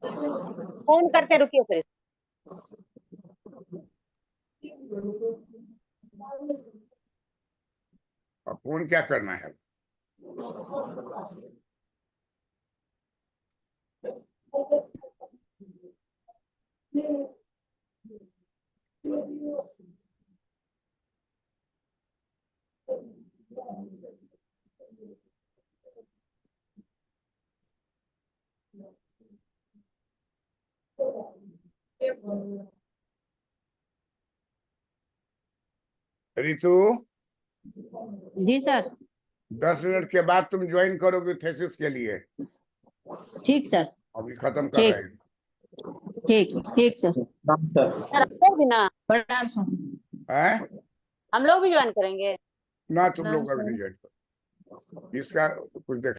फोन करते रुकिए फिर। और फोन क्या करना है? रितु, जी सर। 10 मिनट के बाद तुम ज्वाइन करोगे थेसिस के लिए। ठीक सर। अभी खत्म कर ठीक। रहे हैं। ठीक सर। सर हम लोग भी ना, प्रणाम सर। हैं? हम लोग भी ज्वाइन करेंगे। ना तुम लोग अभी नहीं ज्वाइन करो, इसका कुछ देख